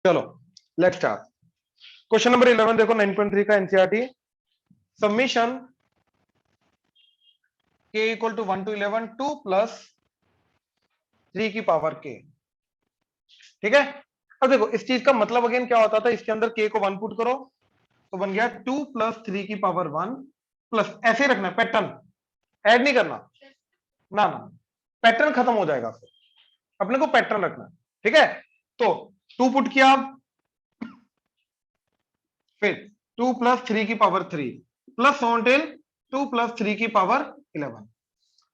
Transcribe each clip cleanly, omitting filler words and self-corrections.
चलो let's start. Question number 11 देखो 9.3 का NCERT. Summation k equal to 1 to 11 2 plus 3 की पावर k। ठीक है, अब देखो इस चीज का मतलब अगेन क्या होता था, इसके अंदर k को 1 पुट करो तो बन गया 2 प्लस 3 की पावर 1 प्लस, ऐसे रखना है पैटर्न, ऐड नहीं करना ना ना, पैटर्न खत्म हो जाएगा फिर, अपने को पैटर्न रखना है। ठीक है, तो 2 पुट किया, फिर 2 प्लस 3 की power 3 plus on till 2 plus 3 की पावर 11।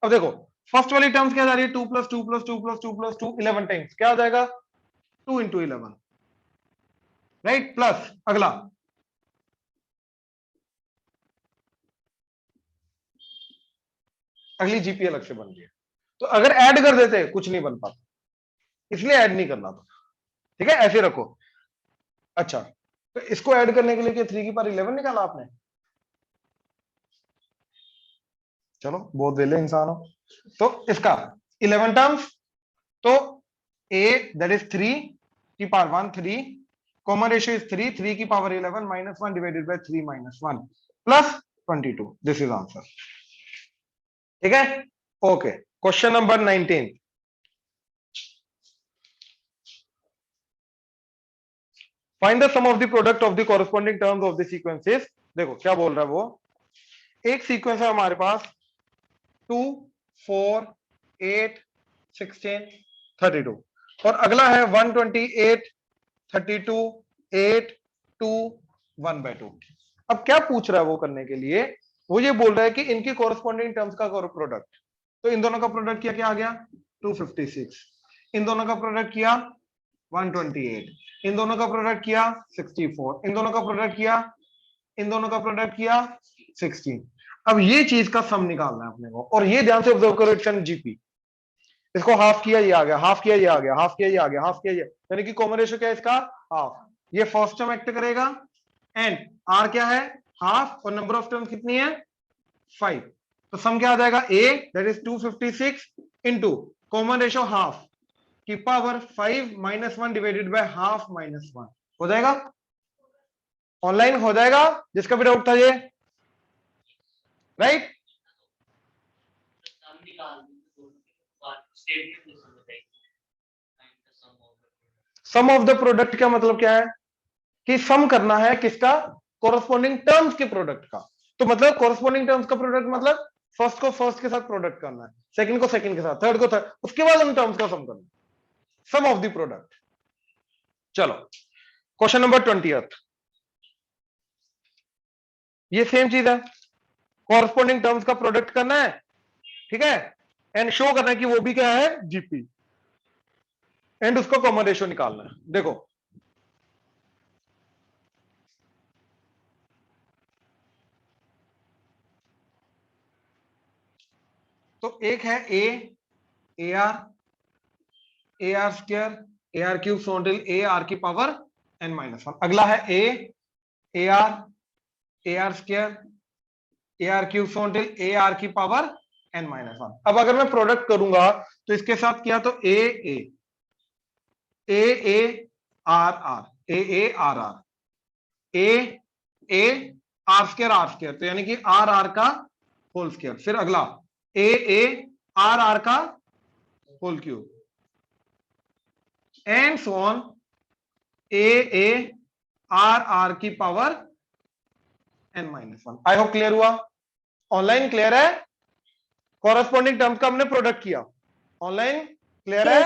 अब देखो फर्स्ट वाली टर्म्स क्या जा रही है, 2 plus 2 plus 2 plus 2 plus 2 11 times क्या आ जाएगा 2 इंटू 11, राइट। प्लस अगला अगली जीपी अलग से बन रही है, तो अगर ऐड कर देते कुछ नहीं बन पाता, इसलिए ऐड नहीं करना था। ठीक है, ऐसे रखो। अच्छा, तो इसको ऐड करने के लिए क्या 3 की पावर 11 निकाला आपने? चलो बहुत वेले इंसान हो। तो इसका 11 टर्म्स, तो a दैट इज 3 की पावर 1 3, कॉमन रेशियो इज 3 3 की power 11 minus 1 divided by 3 minus 1 plus 22, this is answer. ठीक है, okay. Question number 19, find the sum of the product of the corresponding terms of the sequences. देखो क्या बोल रहा है वो, एक सीक्वेंस है हमारे पास 2 4 8 16 32 और अगला है 128 32 8 2 1/2। अब क्या पूछ रहा है वो करने के लिए, वो ये बोल रहा है कि इनकी कॉरेस्पॉन्डिंग टर्म्स का प्रोडक्ट, तो इन दोनों का प्रोडक्ट किया, क्या आ गया 256, इन दोनों का प्रोडक्ट किया 128, इन दोनों का प्रोडक्ट किया 64, इन दोनों का प्रोडक्ट किया, इन दोनों का प्रोडक्ट किया 16। अब ये चीज का सम निकालना है अपने को, और ये ध्यान से ऑब्जर्व करो, इट्स जीपी। इसको हाफ किया ये आ गया, हाफ किया ये आ गया, हाफ किया ये आ गया, हाफ किया ये, यानी कि कॉमन रेशियो क्या है इसका हाफ। ये फर्स्ट टर्म एक्ट करेगा एंड आर क्या है हाफ, और नंबर ऑफ टर्म कितनी है 5, तो सम क्या आ जाएगा A that is 256 into common ratio half की power 5 minus 1 divided by half minus 1, हो जाएगा ऑनलाइन, हो जाएगा जिसका भी डाउट था ये, right. Sum of the product का मतलब क्या है कि सम करना है किसका, कोरस्पॉन्डिंग टर्म्स के प्रोडक्ट का। तो मतलब कोरस्पॉन्डिंग टर्म्स का प्रोडक्ट मतलब फर्स्ट को फर्स्ट के साथ प्रोडक्ट करना है, सेकंड को सेकंड के साथ, थर्ड को थर्ड, उसके बाद उन टर्म्स का सम करना, सम ऑफ द प्रोडक्ट। चलो क्वेश्चन नंबर 20, ये सेम चीज है, कोरस्पॉन्डिंग टर्म्स का प्रोडक्ट करना है, ठीक है, एंड शो करना है कि वो भी क्या है जीपी, एंड उसको कॉमन रेशियो निकालना है। देखो तो एक है A R square A R cube so till A R की पावर एन माइनस 1, अगला है A R square A R cube so till A R की पावर एन माइनस 1। अब अगर मैं प्रोडक्ट करूंगा तो इसके साथ किया तो A R R A R R A R square, तो यानी कि आर आर का होल स्क्वायर, फिर अगला ए आर का whole cube and so on A R की power N minus 1। I hope clear हुआ, ऑनलाइन क्लियर है, कॉरेस्पॉन्डिंग टर्म्स का हमने प्रोडक्ट किया, ऑनलाइन क्लियर है,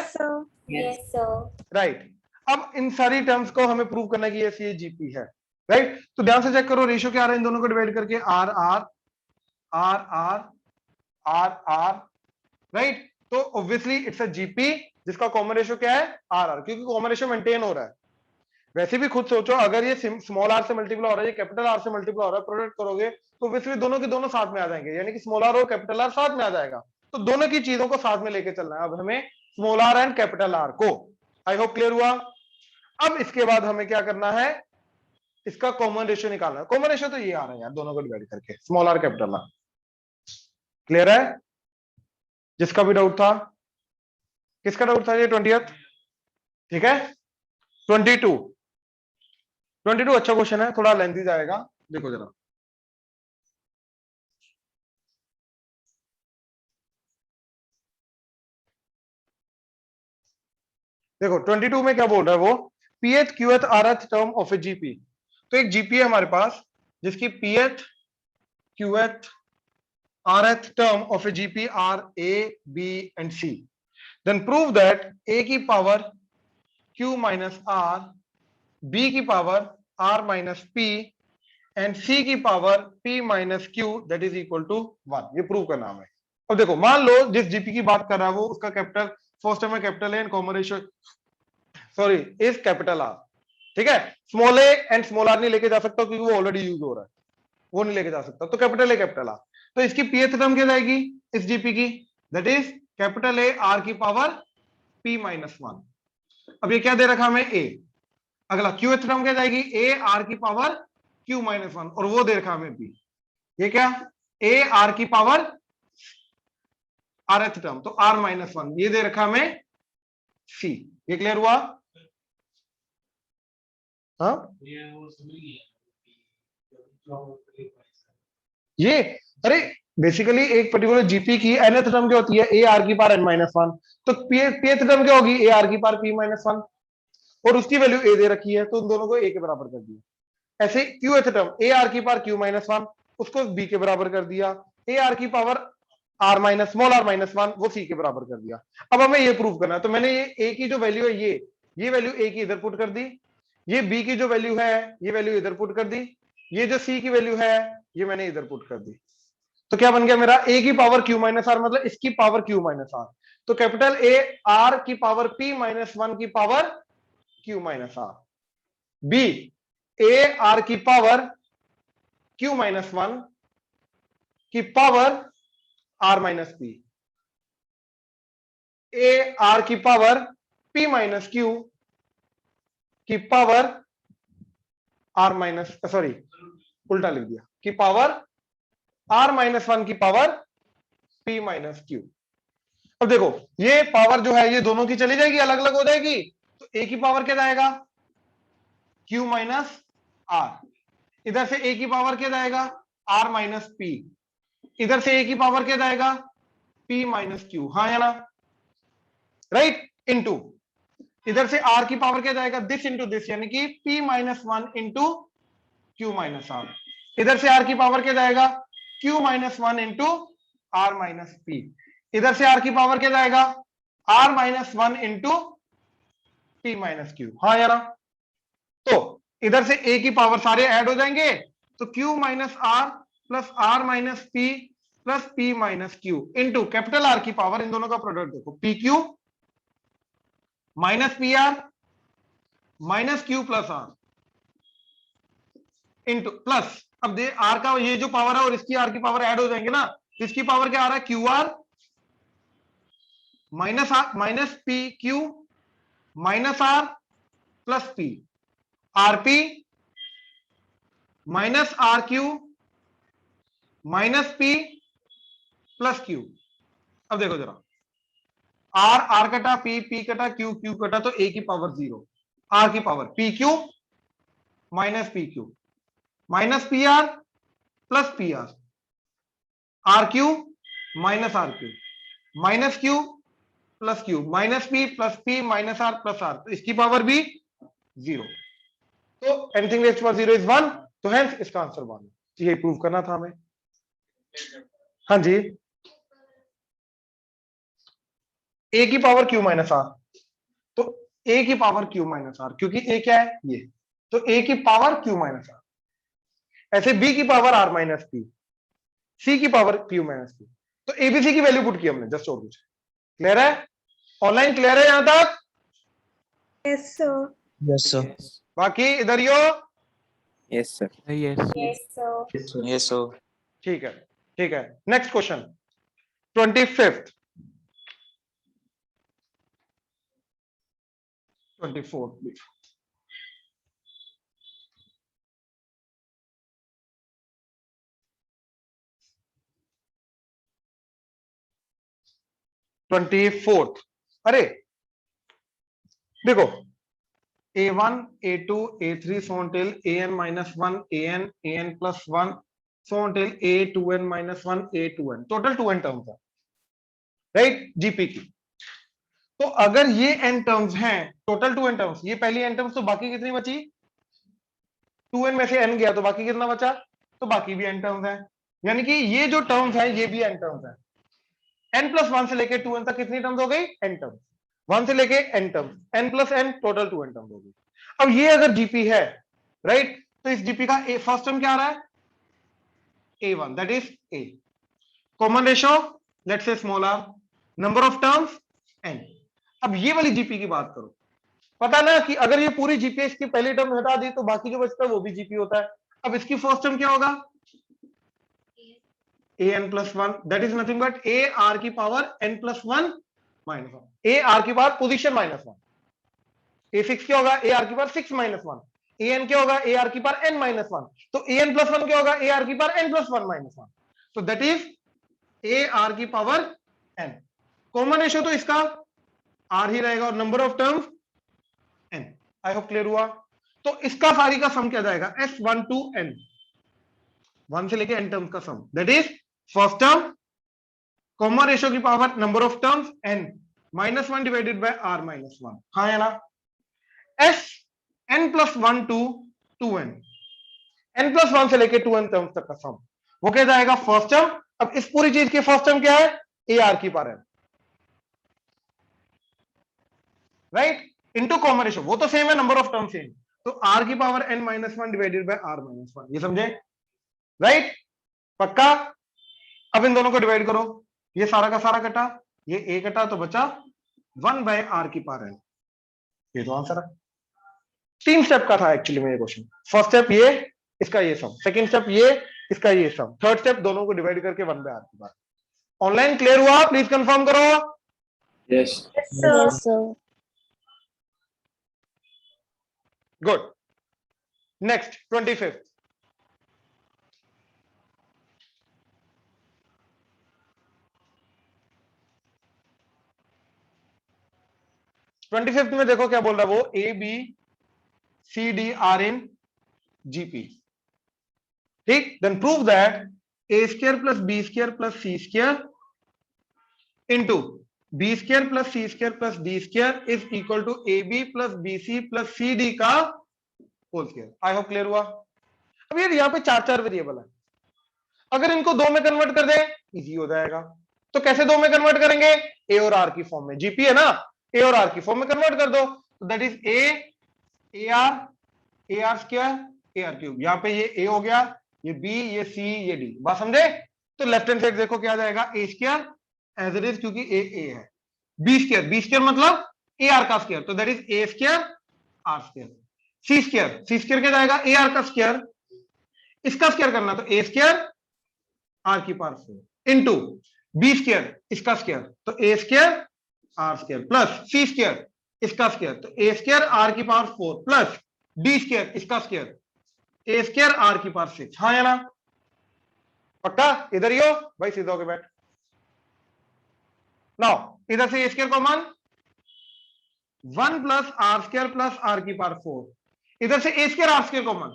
यस सर, राइट। अब इन सारी टर्म्स को हमें प्रूव करना कि ये जीपी है, राइट। तो ध्यान से चेक करो रेशियो क्या आ रहा है इन दोनों को डिवाइड करके, R R R R R R, right. तो ऑब्वियसली इट्स अ जीपी जिसका कॉमन रेशियो क्या है आर आर, क्योंकि कॉमन रेशियो मेंटेन हो रहा है। वैसे भी खुद सोचो, अगर ये स्मॉल आर से मल्टीप्लाई हो रहा है, ये कैपिटल आर से मल्टीप्लाई हो रहा है, प्रोडक्ट करोगे तो ऑब्वियसली दोनों के दोनों साथ में आ जाएंगे, यानी कि स्मॉल आर और कैपिटल आर साथ में आ जाएगा, तो दोनों की चीजों को साथ में लेके चलना है अब हमें, small R and capital R को। आई होप क्लियर हुआ। अब इसके बाद हमें क्या करना है, इसका कॉमन रेशियो निकालना है। कॉमन रेशियो तो ये आ रहा है यार, दोनों को डिवाइड करके, small are capital R. Clear है, जिसका भी डाउट था, किसका डाउट था ये 20th, ठीक है 22 22 अच्छा क्वेश्चन है, थोड़ा लेंथी जाएगा, देखो जरा। देखो 22 में क्या बोल रहा है वो, pth qth rth term of a GP. तो एक जीपी है हमारे पास जिसकी pth qth rth term of a GP are A B and C. Then prove that A की power Q minus R, B की power R minus P and C की power P minus Q that is equal to 1। ये prove करना है। अब देखो मान लो जिस जीपी की बात कर रहा है वो, उसका कैपिटल फर्स्ट टर्म में capital A and common ratio sorry is capital R, ठीक है। Small A and small R नहीं लेके जा सकता क्योंकि वो ऑलरेडी यूज हो रहा है, वो नहीं लेके जा सकता। तो कैपिटल ए कैपिटल आर, तो इसकी पीएथ टर्म क्या जाएगी इस जीपी की, that is capital A R की पावर पी माइनस 1। अब ये क्या दे रखा हमें ए। अगला क्यू टर्म क्या जाएगी, ए आर की पावर क्यू माइनस 1, और वो दे रखा हमें पी। ये क्या, ए आर की पावर आर एथ टर्म, तो आर माइनस 1 ये दे रखा हमें सी। ये क्लियर हुआ? हाँ ये, अरे बेसिकली एक पर्टिकुलर जीपी की nth टर्म क्या होती है, ए आर की पावर एन माइनस 1। तो पीएथ टर्म क्या होगी, ए आर की पावर पी माइनस 1, और उसकी वैल्यू ए दे रखी है तो उन दोनों को ए के बराबर कर दिया। ऐसे Q th term A R की पावर क्यू माइनस 1, उसको बी के बराबर कर दिया। ए आर की power R minus small R minus 1 वो सी के बराबर कर दिया। अब हमें ये प्रूव करना है, तो मैंने ये ए की जो वैल्यू है ये वैल्यू ए की इधर पुट कर दी, ये बी की जो वैल्यू है ये वैल्यू इधर पुट कर दी, ये जो सी की वैल्यू है ये मैंने इधर पुट कर दी। तो क्या बन गया मेरा, ए की पावर क्यू माइनस आर मतलब इसकी पावर क्यू माइनस आर। तो कैपिटल ए आर की पावर पी माइनस 1 की power Q minus R, B A R की पावर क्यू माइनस 1 की power R minus P, A R की पावर पी माइनस क्यू की पावर आर माइनस सॉरी उल्टा लिख दिया, की पावर आर माइनस 1 की पावर पी माइनस क्यू। अब देखो ये पावर जो है ये दोनों की चली जाएगी, अलग अलग हो जाएगी। तो ए की पावर क्या जाएगा, क्यू माइनस आर, इधर से ए की पावर क्या जाएगा, आर माइनस पी, इधर से ए की पावर क्या जाएगा, पी माइनस क्यू, हाँ या ना, राइट, इनटू इधर से आर की पावर क्या जाएगा, दिस इंटू दिस, यानी कि P minus 1 into Q minus R. इधर से आर की पावर क्या जाएगा, Q minus 1 into R minus P. इधर से आर की पावर क्या जाएगा, R minus 1 into P minus Q, हाँ यार। तो इधर से ए की पावर सारे ऐड हो जाएंगे, तो Q minus R plus R minus P plus P minus Q into capital R की पावर, इन दोनों का प्रोडक्ट देखो, P Q minus P R minus Q plus R into plus, अब दे आर का ये जो पावर है और इसकी आर की पावर ऐड हो जाएंगे ना, इसकी पावर क्या आ रहा है, Q R minus R minus P Q minus R plus P, R P minus R Q minus P plus Q. अब देखो जरा, आर आर कटा, पी कटा, क्यू क्यू कटा, तो ए की पावर 0, आर की power P Q minus P Q minus P R plus P R Q minus R Q minus Q plus Q minus P plus P minus R plus are, तो इसकी power भी 0। तो anything raised to 0 is 1, तो hence इसका answer 1। ये prove करना था हमें। हाँ जी, ए की पावर क्यू माइनस आर, तो ए की पावर क्यू माइनस आर, क्योंकि ए क्या है ये, तो ए की पावर क्यू माइनस आर। ऐसे बी की पावर आर माइनस पी, सी की पावर क्यू माइनस पी, तो एबीसी की वैल्यू पुट की हमने, जस्ट और कुछ। क्लियर है, ऑनलाइन क्लियर है यहां तक? Yes, sir. Yes, sir. बाकी इधर यो, Yes, sir. Yes. Yes, sir. Yes, sir. ठीक है, ठीक है। नेक्स्ट क्वेश्चन 25th 24th अरे देखो a1 a2 a3 so on till an minus 1 an plus 1 so on till a2n minus 1 a2n total 2n terms है, right GP की। तो अगर ये n टर्म्स हैं, टोटल 2n टर्म्स, ये पहली n टर्म्स, तो बाकी कितनी बची? 2n में से n गया तो बाकी कितना बचा? तो बाकी भी n टर्म्स है, यानी कि ये जो टर्म्स है ये भी n टर्म्स है। n प्लस 1 से लेके 2n तक कितनी टर्म्स हो गई? n terms. 1 से लेके n terms, n plus n total 2n terms हो गई। अब ये अगर जीपी है, राइट, तो इस जीपी का फर्स्ट टर्म क्या आ रहा है? a1, that is a। Common ratio let's say small r, number of terms n। अब ये वाली जीपी की बात करो, पता ना कि अगर ये पूरी जीपी इसकी पहली टर्म हटा दी तो बाकी जो बचता है वो भी जीपी होता है। अब इसकी फर्स्ट टर्म क्या होगा? an plus 1, that is nothing but a r की power n plus 1 minus 1, a r की पावर पोजीशन minus 1, a6 क्या होगा? a r की पावर 6 minus 1, an क्या होगा? a r की पावर n minus 1, तो an plus 1 क्या होगा? a r की पावर n plus 1 minus 1, तो that is a r की पावर n। कॉमन रेशियो तो इसका r ही रहेगा और number of terms n। I hope clear हुआ। तो इसका सारी का सम क्या जाएगा? s1 to n, 1 से लेके n टर्म्स का sum, that is first term common ratio की power number of terms n minus 1 divided by r minus 1। हाँ है ना? s n plus 1 to 2n, n plus 1 से लेके 2n टर्म्स तक का सम, वो क्या जाएगा? First term. अब इस पूरी चीज की फर्स्ट टर्म क्या है? ar की power n, right, into common ratio, वो तो सेम है, नंबर ऑफ टर्म सेम, तो r की power n minus 1 divided by r minus 1, ये समझे? राइट, पक्का? अब इन दोनों को डिवाइड करो, ये सारा का सारा कटा, ये a कटा तो बचा 1 बाय r की पावर n, ये तो आंसर है। 3 स्टेप का था एक्चुअली में ये क्वेश्चन। फर्स्ट स्टेप ये, इसका ये सम, सेकंड स्टेप ये, इसका ये सम, थर्ड स्टेप दोनों को डिवाइड करके 1 बाय r की पावर। ऑनलाइन क्लियर हुआ? प्लीज कंफर्म करो। Yes. Yes, sir. Yes, sir. Good. Next 25th, में देखो क्या बोल रहा है वो, A B C D are in GP, ठीक। Then prove that A square plus B square plus C square into B square plus C square plus D square is equal to A B plus B C plus C D का whole square. आई hope clear हुआ। अब यार यहाँ पे 4 variable है, अगर इनको 2 में कन्वर्ट कर दें इजी हो जाएगा। तो कैसे 2 में कन्वर्ट करेंगे? ए और आर की फॉर्म में, जीपी है ना, ए और आर की फॉर्म में कन्वर्ट कर दो, तो that is A R square A R cube. यहाँ पे ये ए हो गया, ये बी, ये सी, ये डी, बात समझे? तो लेफ्ट हैंड साइड देखो क्या आ जाएगा? A square as it is, क्योंकि ए है, बी स्क्वायर मतलब ए आर का स्क्वायर, तो that is A square R square. C square क्या जाएगा? ए आर का स्क्वायर, इसका स्क्वायर करना तो ए स्क्वायर आर की पावर 4 इंटू बी स्क्वायर इसका स्क्वायर, तो A square R square plus C square इसका स्क्वायर, तो ए स्क्वायर आर की पावर 4 प्लस डी स्क्वायर इसका स्क्वायर, ए स्क्वायर आर की पावर 6। हाँ या ना? पक्का? इधर ही हो भाई, सीधा होके बैठ। नाउ इधर से A square common, 1 plus R की पावर 4, इधर से A square R square common,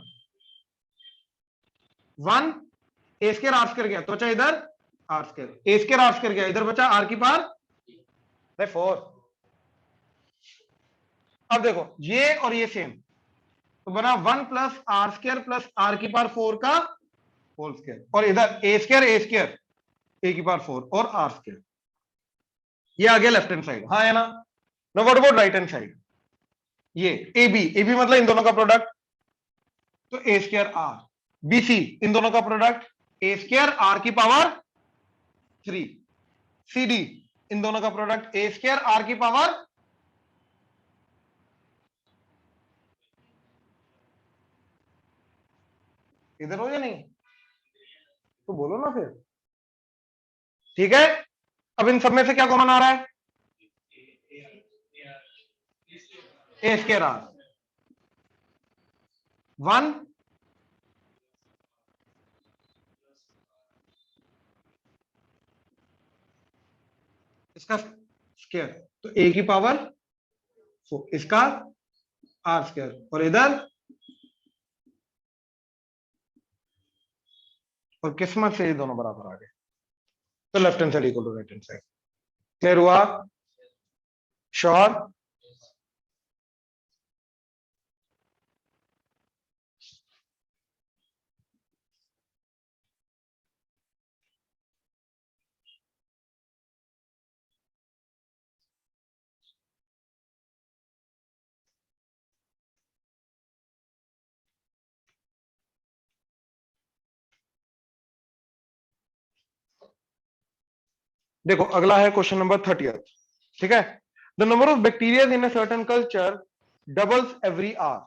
1 A square R square गया तो बचा इधर R square, A square R square गया, इधर बचा आर की पावर 4। अब देखो ये और ये सेम, तो बना 1 प्लस आर की पावर 4 का होल स्क्वायर, और इधर ए स्क्वायर ए की पावर 4 और आर स्क्वायर, ये आ गया लेफ्ट हैंड साइड। हाँ है ना? Know what about right hand side? ये ए बी मतलब इन दोनों का प्रोडक्ट, तो A square are, B C इन दोनों का प्रोडक्ट, ए स्क्वायर आर की पावर 3, सी डी इन दोनों का प्रोडक्ट, ए स्क्वायर आर की पावर, इधर हो या नहीं? तो बोलो ना फिर। ठीक है, अब इन सब में से क्या कॉमन आ रहा है? ए स्क्वायर आर 1 इसका स्क्वायर, तो ए की पावर 4 इसका आर स्क्वायर, और इधर और किस्मत से ये दोनों बराबर आ गए, तो left hand side equal to right hand side. Clear हुआ? श्योर? देखो अगला है क्वेश्चन नंबर 30, ठीक है। The number of bacteria in a certain culture doubles every hour.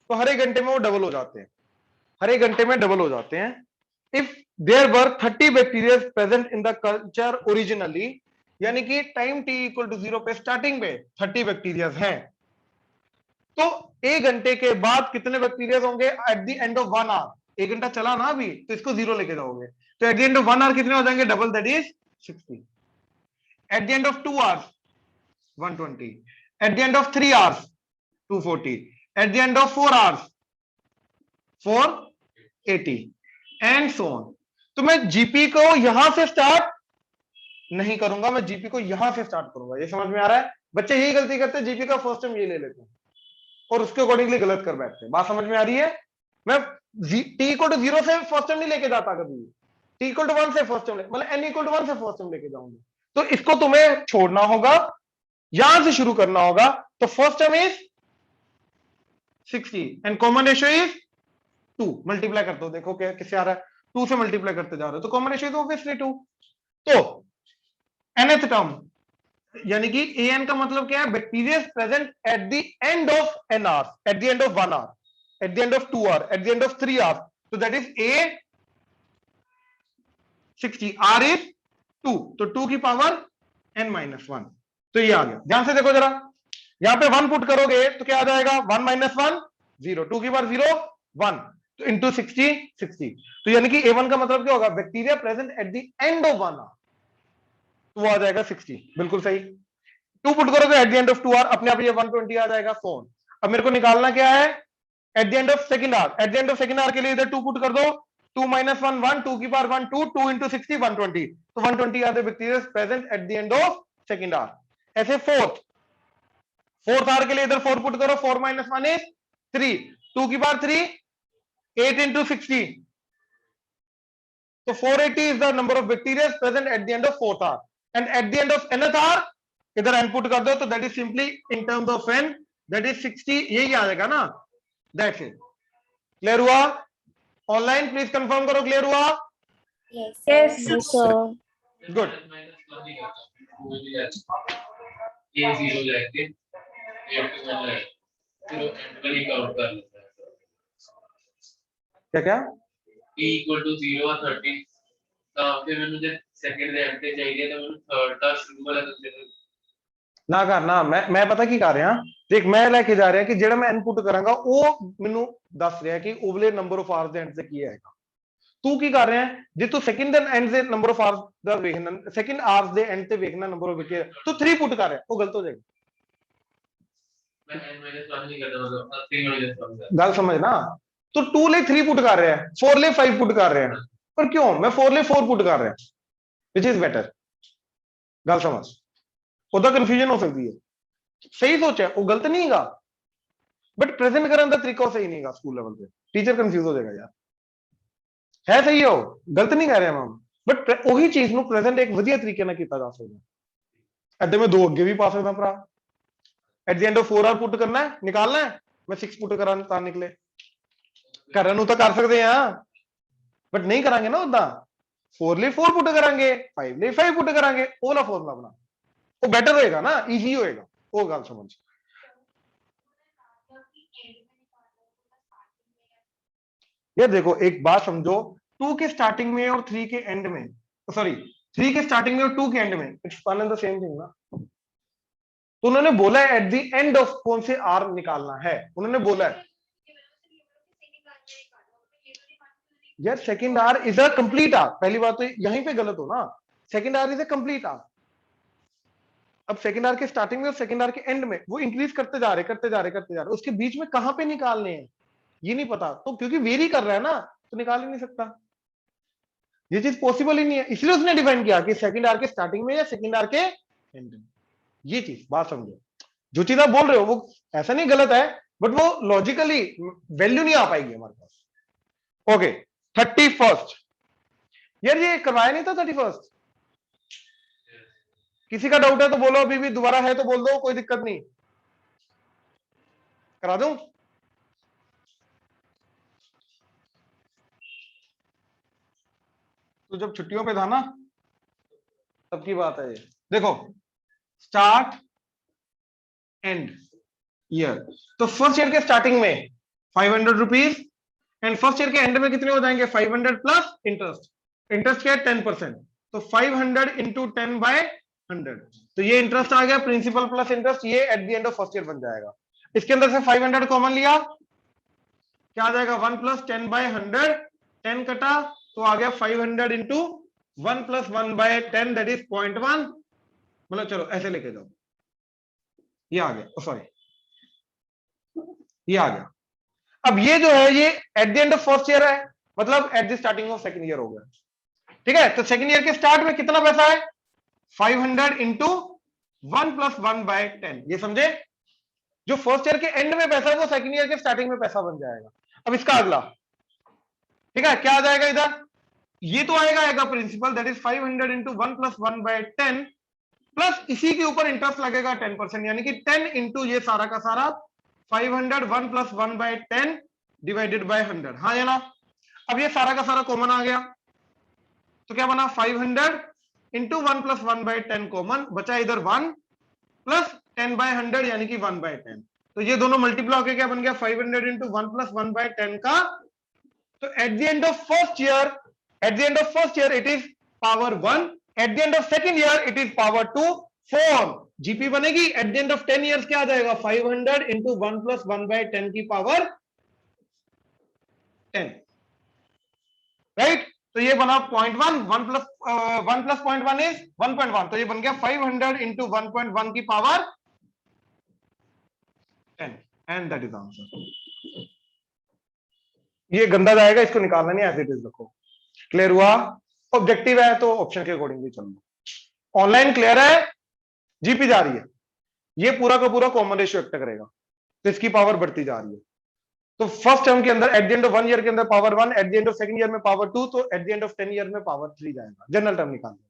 तो हर एक घंटे में वो डबल हो जाते हैं, हर एक घंटे में डबल हो जाते हैं। If there were 30 bacteria present in the culture originally, यानी कि टाइम टी इक्वल टू 0 पे स्टार्टिंग में 30 बैक्टीरिया हैं, तो एक घंटे के बाद कितने बैक्टीरिया होंगे at the end of 1 hour? एक घंटा चला ना अभी, तो इसको 0 लेके जाओगे, तो at the end of 1 hour कितने हो जाएंगे? Double, that is 60। At the end of 2 hours, 120. At the end of 3 hours, 240. At the end of 4 hours, 480. And so on. तो मैं जीपी को यहां से स्टार्ट नहीं करूंगा, मैं जीपी को यहां से स्टार्ट करूंगा। ये समझ में आ रहा है? बच्चे यही गलती करते हैं, जीपी का फर्स्ट टर्म ये ले लेते हैं और उसके अकॉर्डिंगली गलत कर बैठते हैं। बात समझ में आ रही है? मैं टी इक्वल टू 0 से फर्स्ट टर्म नहीं लेके जाता कभी, टी इक्वल टू 1 से फर्स्ट टर्म, मतलब एन इक्वल टू 1 से फर्स्ट टर्म लेके जाऊंगा। तो इसको तुम्हें छोड़ना होगा, यहां से शुरू करना होगा। तो first term is 60 and common ratio is 2। Multiply करते हो, देखो क्या किससे आ रहा है, 2 से मल्टीप्लाई करते जा रहे हो, तो कॉमन रेशियो इज ऑब्वियसली 2। तो nth टर्म, यानी कि an का मतलब क्या है? Bacteria present at the end of an hour, at the end of 1 hour, at the end of 2 hour, at the end of 3 hour, तो that is a 60, r is 2, तो 2 की power n-1। तो ये आ गया। ध्यान से देखो जरा, यहां पे 1 पुट करोगे तो क्या आ जाएगा? 1 - 1 0, 2 की पावर 0 1, तो इंटू 60 60। तो यानी कि a1 का मतलब क्या होगा? Bacteria present at the end of 1 hour, तो वो आ जाएगा 60। बिल्कुल सही। 2 पुट करोगे at the end of 2 hour, अपने आप ये 120 आ जाएगा। फोन अब मेरे को निकालना क्या है? Eight the end of second our. At the end of second our के लिए इधर 2 पुट कर दो, 2 - 1 1, 2 की पावर 1 2, 2 इंटू 60 120, तो 120 are the bacteria present at the end of second hour. ऐसे फोर्थ आवर के लिए इधर 4 पुट करो, 4 - 1 इज 3, 2 की पावर 3, 8 इंटू 60, तो 480 is the number of bacteria present at the end of fourth hour. And at the end of nth hour इधर n put कर दो, तो that is simply in terms of n, that is 60। यही आ जाएगा ना, that's it. Clear हुआ? Online please confirm करो, क्लियर हुआ? Yes, sir. Yes, sir. Good. ये 0 लेके 8 1 है, फिर एंड ही काउंट कर लेता है। क्या क्या? t इक्वल टू 0 और 30 ਤਾਂ ਫਿਰ ਮੈਨੂੰ ਜੇ ਸੈਕਿੰਡ ਦੇ ਐਂਡ ਤੇ ਚਾਹੀਦੀ ਤਾਂ ਮੈਨੂੰ ਥਰਡ ਦਾ ਸ਼ੁਰੂ ਵਾਲਾ ਕੰਸੀਡਰ ਨਾ ਕਰਨਾ। ਮੈਂ ਪਤਾ ਕੀ ਕਰ ਰਿਹਾ, ਦੇਖ ਮੈਂ ਲੈ ਕੇ ਜਾ ਰਿਹਾ ਕਿ ਜਿਹੜਾ ਮੈਂ ਇਨਪੁਟ ਕਰਾਂਗਾ ਉਹ ਮੈਨੂੰ ਦੱਸ ਰਿਹਾ ਕਿ ਓਵਲੇ ਨੰਬਰ ਆਫ ਆਵਰਸ ਦੇ ਐਂਡ ਤੇ ਕੀ ਆਏਗਾ। ਤੂੰ ਕੀ ਕਰ ਰਿਹਾ? ਜੇ ਤੂੰ ਸੈਕਿੰਡ ਦੇ ਐਂਡ ਦੇ ਨੰਬਰ ਆਫ ਆਵਰਸ ਦਾ ਵੇਖਣਾ, ਸੈਕਿੰਡ ਆਵਰਸ ਦੇ ਐਂਡ ਤੇ ਵੇਖਣਾ ਨੰਬਰ ਆਫ ਵਿਕੇ, ਤੂੰ 3 ਪੁੱਟ ਕਰ ਰਿਹਾ, ਉਹ ਗਲਤ ਹੋ ਜਾਏਗਾ। ਮੈਂ n-1 ਨਹੀਂ ਕਰਦਾ, ਮਤਲਬ 3 ਗੱਲ ਸਮਝ ਨਾ। ਤੂੰ 2 ਲਈ 3 ਪੁੱਟ ਕਰ ਰਿਹਾ, 4 ਲਈ 5 ਪੁੱਟ ਕਰ ਰਿਹਾ, ਪਰ ਕਿਉਂ? ਮੈਂ 4 ਲਈ 4 ਪੁੱਟ ਕਰ ਰਿਹਾ, ਵਿਚ ਇਜ਼ ਬੈਟਰ। ਗੱਲ ਸਮਝ, ਉਹਦਾ ਕਨਫਿਊਜ਼ਨ ਹੋ ਸਕਦੀ ਹੈ। ਸਹੀ ਸੋਚਿਆ, ਉਹ ਗਲਤ ਨਹੀਂ ਹੈਗਾ, ਬਟ ਪ੍ਰੈਜ਼ੈਂਟ ਕਰਨ ਦਾ ਤਰੀਕਾ ਸਹੀ ਨਹੀਂ ਹੈਗਾ। ਸਕੂਲ ਲੈਵਲ ਤੇ ਟੀਚਰ ਕਨਫਿਊਜ਼ ਹੋ ਜਾਏਗਾ ਯਾਰ। ਹੈ ਸਹੀ ਹੋ, ਗਲਤ ਨਹੀਂ ਕਹਿ ਰਿਹਾ ਮੈਂ, ਬਟ ਉਹੀ ਚੀਜ਼ ਨੂੰ ਪ੍ਰੈਜ਼ੈਂਟ ਇੱਕ ਵਧੀਆ ਤਰੀਕੇ ਨਾਲ ਕੀਤਾ ਜਾ ਸਕਦਾ। ਇੱਥੇ ਮੈਂ 2 ਅੱਗੇ ਵੀ ਪਾ ਸਕਦਾ ਭਰਾ। At the end of 4 hour put ਕਰਨਾ ਹੈ, ਨਿਕਾਲਣਾ ਹੈ, ਮੈਂ 6 ਪੁੱਟ ਕਰਾਂ ਤਾਂ ਨਿਕਲੇ। ਕਰਨ ਨੂੰ ਤਾਂ ਕਰ ਸਕਦੇ ਆ, ਬਟ ਨਹੀਂ ਕਰਾਂਗੇ ਨਾ ਉਦਾਂ। 4 ਲਈ 4 ਪੁੱਟ ਕਰਾਂਗੇ, 5 ਲਈ 5 ਪੁੱਟ ਕਰਾਂਗੇ, ਉਹ ਵਾਲਾ ਫਾਰਮੂਲਾ ਬਣਾ, ਉਹ ਬੈਟਰ ਹੋਏਗਾ ਨਾ, ਈਜ਼ੀ ਹੋਏਗਾ। ਉਹ ਗੱਲ ਸਮਝ। ये देखो एक बात समझो, 2 के स्टार्टिंग में और 3 के एंड में, सॉरी 3 के स्टार्टिंग में और 2 के एंड में, it's one and the same thing ना। तो उन्होंने बोला है एट द एंड ऑफ कौन से आर निकालना है, उन्होंने बोला है यार second R is a complete R. पहली बात तो यहीं पे गलत हो ना, second R is a complete R. अब सेकंड आर के स्टार्टिंग में और सेकंड आर के एंड में वो इंक्रीज करते जा रहे, उसके बीच में कहां पे निकालने हैं ये नहीं पता, तो क्योंकि वेरी कर रहा है ना तो निकाल ही नहीं सकता, ये चीज पॉसिबल ही नहीं है, इसलिए उसने डिफाइन किया कि सेकंड आर के स्टार्टिंग में या सेकंड आर के एंड में। ये चीज बात समझो, जो चीज आप बोल रहे हो वो ऐसा नहीं गलत है, बट वो लॉजिकली वैल्यू नहीं आ पाएगी हमारे पास। ओके 31st, यार ये करवाया नहीं था 31st, किसी का डाउट है तो बोलो, अभी भी दोबारा है तो बोल दो, कोई दिक्कत नहीं, करा दूं? तो जब छुट्टियों पे था ना तब की बात है ये, देखो स्टार्ट एंड ईयर, तो फर्स्ट ईयर के स्टार्टिंग में 500 रुपीज एंड फर्स्ट ईयर के एंड में कितने हो जाएंगे 500 प्लस इंटरेस्ट, इंटरेस्ट क्या है 10%, तो 500 इंटू 10 बाय 100, तो ये इंटरेस्ट आ गया, प्रिंसिपल प्लस इंटरेस्ट, ये eight the end of first year बन जाएगा। इसके अंदर से 500 कॉमन लिया, क्या आ जाएगा 1 प्लस 10 बाय 100, 10 कटा तो आ गया 500 into 1 plus 1 by 10 that is 0.1, मतलब चलो ऐसे लेके जाओ, ये आ गया, सॉरी ये आ गया। अब ये जो है ये eight the end of first year है, मतलब at the starting of second year हो गया, ठीक है। तो सेकंड ईयर के स्टार्ट में कितना पैसा है 500 इंटू 1 प्लस 1 बाय 10, ये समझे, जो फर्स्ट ईयर के एंड में पैसा है वो सेकंड ईयर के स्टार्टिंग में पैसा बन जाएगा। अब इसका अगला, ठीक है, क्या आ जाएगा इधर, ये तो आएगा principal that is 500 into 1 plus 1 by 10 plus इसी के ऊपर इंटरेस्ट लगेगा 10%, यानी कि 10 इंटू ये सारा का सारा 500 1 प्लस 1 बाय 10 डिवाइडेड बाय 100, हाँ या ना। अब ये सारा का सारा कॉमन आ गया, तो क्या बना 500 इंटू 1 प्लस 1 बाय 10 कॉमन, बचा इधर 1 प्लस 10 बाय 100 यानी कि 1 बाय 10, तो ये दोनों मल्टीप्लाई होकर क्या बन गया 500 इंटू 1 प्लस 1 बाय 10 का, तो at the end of first year it is power 1, at the end of second year it is power 2, 4 GP बनेगी, at the end of 10 years क्या आ जाएगा 500 इंटू 1 प्लस 1 बाय 10 की पावर 10, राइट। तो ये बना 0.1, 1 प्लस 0.1 इज 1.1, तो ये बन गया 500 इंटू 1.1 की power 10, and that is answer. ये गंदा जाएगा, इसको निकालना नहीं, एज इट इज रखो, क्लियर हुआ। ऑब्जेक्टिव है तो ऑप्शन के अकॉर्डिंग भी चलो, ऑनलाइन क्लियर है, जीपी जा रही है, ये पूरा का पूरा कॉमन रेशियो एक्ट करेगा, तो इसकी पावर बढ़ती जा रही है, तो फर्स्ट टर्म के अंदर eight the end of 1 year के अंदर power 1, at the end of second year में पावर 2, तो at the end of 10 year में पावर 3 जाएगा, जनरल टर्म निकालना,